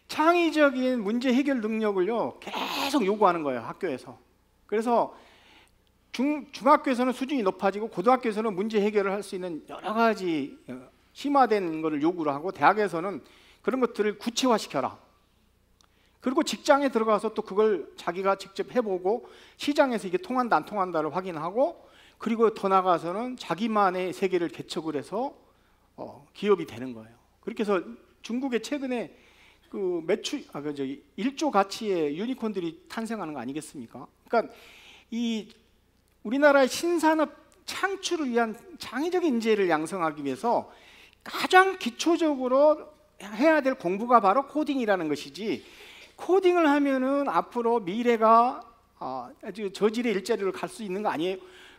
창의적인 문제 해결 능력을요 계속 요구하는 거예요, 학교에서. 그래서 중학교에서는 수준이 높아지고 고등학교에서는 문제 해결을 할 수 있는 여러 가지 심화된 것을 요구를 하고, 대학에서는 그런 것들을 구체화시켜라. 그리고 직장에 들어가서 또 그걸 자기가 직접 해보고 시장에서 이게 통한다 안 통한다를 확인하고, 그리고 더 나아가서는 자기만의 세계를 개척을 해서 기업이 되는 거예요. 그렇게 해서 중국에 최근에 그 매출 1조 가치의 유니콘들이 탄생하는 거 아니겠습니까? 그러니까 이 우리나라의 신산업 창출을 위한 창의적인 인재를 양성하기 위해서 가장 기초적으로 해야 될 공부가 바로 코딩이라는 것이지, 코딩을 하면은 앞으로 미래가 아주 저질의 일자리로 갈 수 있는 거 아니에요.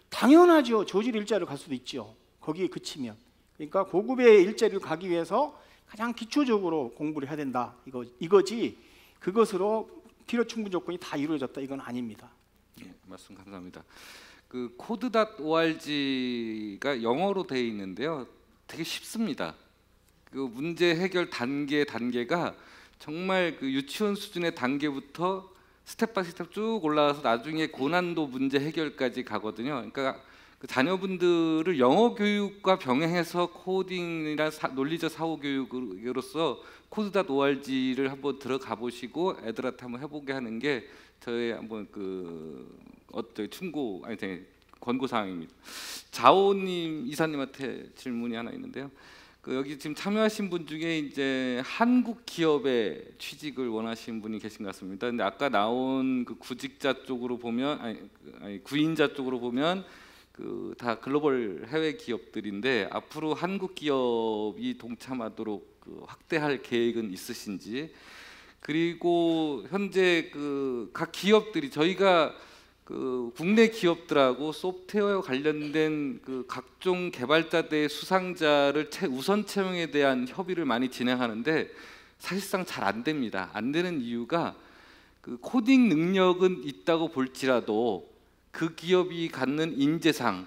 당연하죠. 저질의 일자리로 갈 수도 있죠. 거기에 그치면. 그러니까 고급의 일자리로 가기 위해서 가장 기초적으로 공부를 해야 된다, 이거지 그것으로 필요 충분 조건이 다 이루어졌다, 이건 아닙니다. 예, 말씀 감사합니다. 그 code.org가 영어로 되어 있는데요, 되게 쉽습니다. 그 문제 해결 단계가 정말 그 유치원 수준의 단계부터 스텝 바이 스텝 쭉 올라가서 나중에 고난도 문제 해결까지 가거든요. 그러니까 그 자녀분들을 영어 교육과 병행해서 코딩이나 논리적 사고 교육으로서 code.org를 한번 들어가 보시고 애들한테 한번 해보게 하는 게 저의 한번 충고 권고 사항입니다. 자오님 이사님한테 질문이 하나 있는데요. 그 여기 지금 참여하신 분 중에 이제 한국 기업에 취직을 원하시는 분이 계신 것 같습니다. 근데 아까 나온 그 구직자 쪽으로 보면 구인자 쪽으로 보면 그 다 글로벌 해외 기업들인데 앞으로 한국 기업이 동참하도록 그 확대할 계획은 있으신지, 그리고 현재 그 각 기업들이 저희가 그 국내 기업들하고 소프트웨어 관련된 그 각종 개발자들의 수상자를 우선 채용에 대한 협의를 많이 진행하는데 사실상 잘 안 됩니다. 안 되는 이유가 그 코딩 능력은 있다고 볼지라도 그 기업이 갖는 인재상과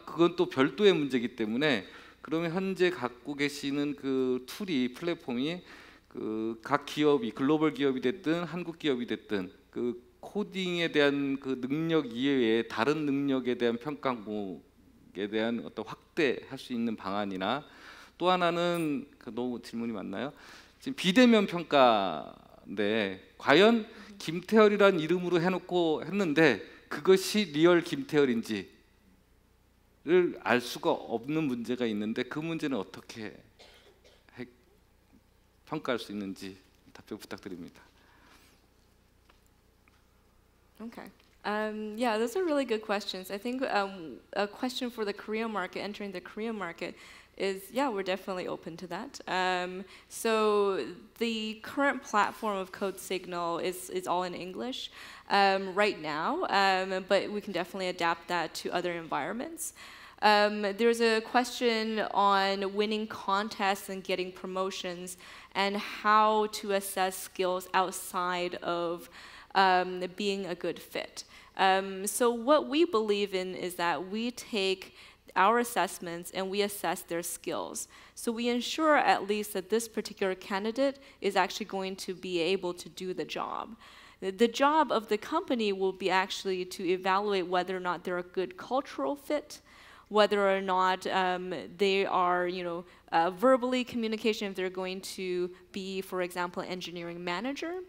그건 또 별도의 문제이기 때문에 그러면 현재 갖고 계시는 그 툴이 플랫폼이 그 각 기업이 글로벌 기업이 됐든 한국 기업이 됐든 그 코딩에 대한 그 능력 이외에 다른 능력에 대한 평가 항목에 대한 어떤 확대할 수 있는 방안이나 또 하나는 그 너무 질문이 많나요? 지금 비대면 평가인데 과연 김태열이라는 이름으로 해놓고 했는데 그것이 리얼 김태열인지를 알 수가 없는 문제가 있는데 그 문제는 어떻게 평가할 수 있는지 답변 부탁드립니다. Okay. Yeah, those are really good questions. I think a question for the Korean market, entering the Korean market, is yeah, we're definitely open to that. So the current platform of CodeSignal is all in English right now, but we can definitely adapt that to other environments. There's a question on winning contests and getting promotions and how to assess skills outside of being a good fit. So what we believe in is that we take our assessments and we assess their skills. So we ensure at least that this particular candidate is actually going to be able to do the job. The job of the company will be actually to evaluate whether or not they're a good cultural fit, whether or not they are, verbally communication, if they're going to be, for example, an engineering manager.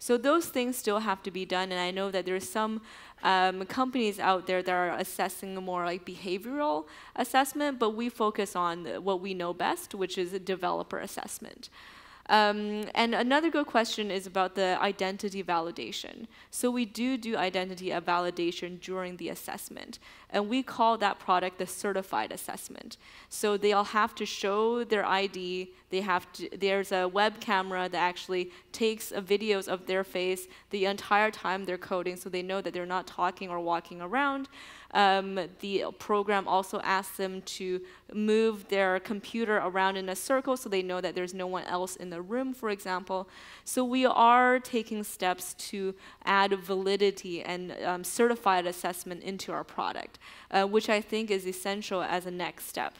So those things still have to be done, and I know that there's some companies out there that are assessing more like behavioral assessment, but we focus on what we know best, which is a developer assessment. And another good question is about the identity validation. So we do identity validation during the assessment, and we call that product the certified assessment. So they'll have to show their ID. There's a web camera that actually takes videos of their face the entire time they're coding, so they know that they're not talking or walking around. The program also asks them to move their computer around in a circle so they know that there's no one else in the room, for example. So we are taking steps to add validity and certified assessment into our product, which I think is essential as a next step.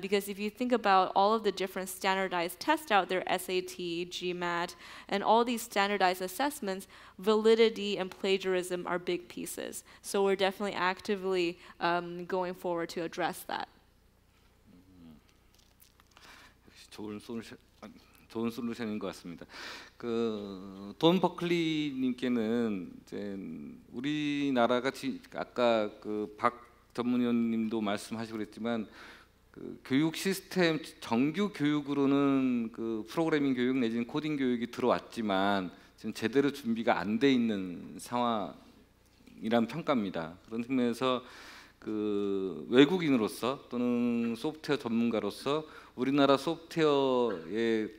Because if you think about all of the different standardized tests out there, SAT, GMAT, and all these standardized assessments, validity and plagiarism are big pieces. So we're definitely actively going forward to address that. 좋은 솔루션인 것 같습니다. 돈 버클리님께는 이제 우리나라가 아까 박 전문위원님도 말씀하시고 그랬지만 교육 시스템 정규 교육으로는 프로그래밍 교육 내지는 코딩 교육이 들어왔지만 지금 제대로 준비가 안 돼 있는 상황이란 평가입니다. 그런 측면에서 외국인으로서 또는 소프트웨어 전문가로서 우리나라 소프트웨어의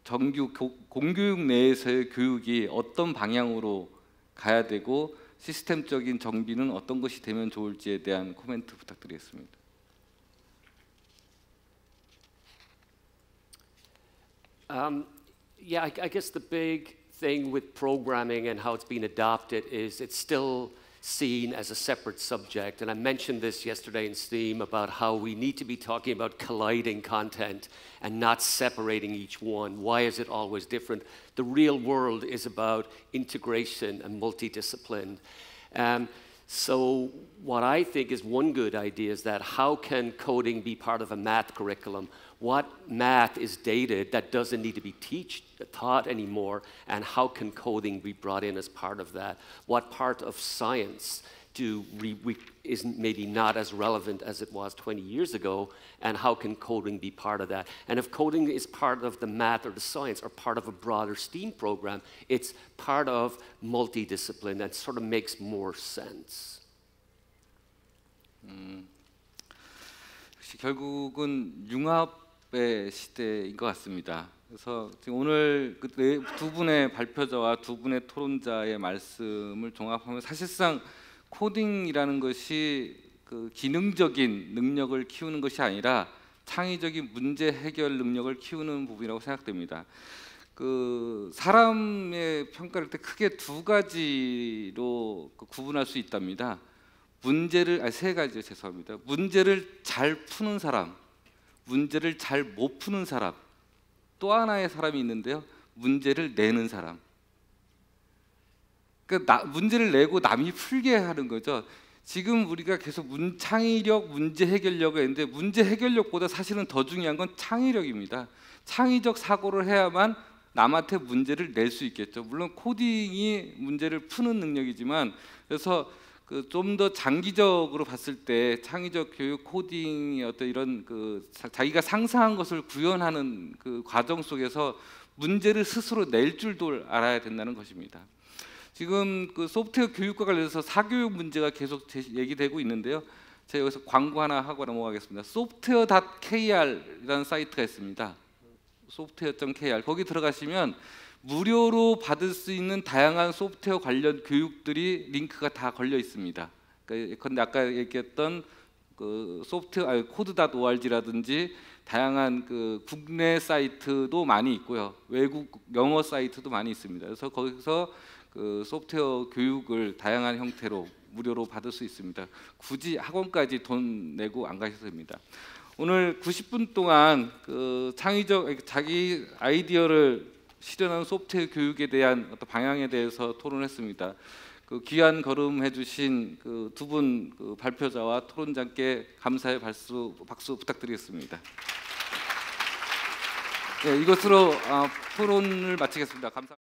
정규 공교육 내에서의 교육이 어떤 방향으로 가야 되고 시스템적인 정비는 어떤 것이 되면 좋을지에 대한 코멘트 부탁드리겠습니다. Yeah, I guess the big thing with programming and how it's been adopted is it's still seen as a separate subject. And I mentioned this yesterday in STEAM about how we need to be talking about colliding content and not separating each one. Why is it always different? The real world is about integration and multidiscipline. So what I think is one good idea is that how can coding be part of a math curriculum? What math is dated that doesn't need to be taught anymore, and how can coding be brought in as part of that? What part of science is maybe not as relevant as it was 20 years ago, and how can coding be part of that? And if coding is part of the math or the science or part of a broader STEAM program, it's part of multidiscipline that sort of makes more sense. 결국은 융합의 시대인 것 같습니다. 그래서 지금 오늘 두 분의 발표자와 두 분의 토론자의 말씀을 종합하면 사실상 코딩이라는 것이 그 기능적인 능력을 키우는 것이 아니라 창의적인 문제 해결 능력을 키우는 부분이라고 생각됩니다. 그 사람의 평가를 때 크게 두 가지로 구분할 수 있답니다. 세 가지요. 죄송합니다. 문제를 잘 푸는 사람, 문제를 잘 못 푸는 사람, 또 하나의 사람이 있는데요. 문제를 내는 사람. 그러니까 문제를 내고 남이 풀게 하는 거죠. 지금 우리가 계속 창의력, 문제 해결력을 했는데 문제 해결력보다 사실은 더 중요한 건 창의력입니다. 창의적 사고를 해야만 남한테 문제를 낼 수 있겠죠. 물론 코딩이 문제를 푸는 능력이지만 그래서 좀 더 장기적으로 봤을 때 창의적 교육 코딩의 어떤 이런 자기가 상상한 것을 구현하는 그 과정 속에서 문제를 스스로 낼 줄도 알아야 된다는 것입니다. 지금 그 소프트웨어 교육과 관련해서 사교육 문제가 계속 얘기되고 있는데요. 제가 여기서 광고 하나 하고 넘어가겠습니다. software.kr이라는 사이트가 있습니다. software.kr 거기 들어가시면 무료로 받을 수 있는 다양한 소프트웨어 관련 교육들이 링크가 다 걸려 있습니다. 그런데 아까 얘기했던 그 코드.org라든지 다양한 그 국내 사이트도 많이 있고요. 외국 영어 사이트도 많이 있습니다. 그래서 거기서 그 소프트웨어 교육을 다양한 형태로 무료로 받을 수 있습니다. 굳이 학원까지 돈 내고 안 가셔도 됩니다. 오늘 90분 동안 그 창의적 자기 아이디어를 실현하는 소프트웨어 교육에 대한 어떤 방향에 대해서 토론했습니다. 그 귀한 걸음 해주신 그 두 분 발표자와 토론자께 감사의 박수 부탁드리겠습니다. 네, 이것으로 토론을 마치겠습니다. 감사합니다.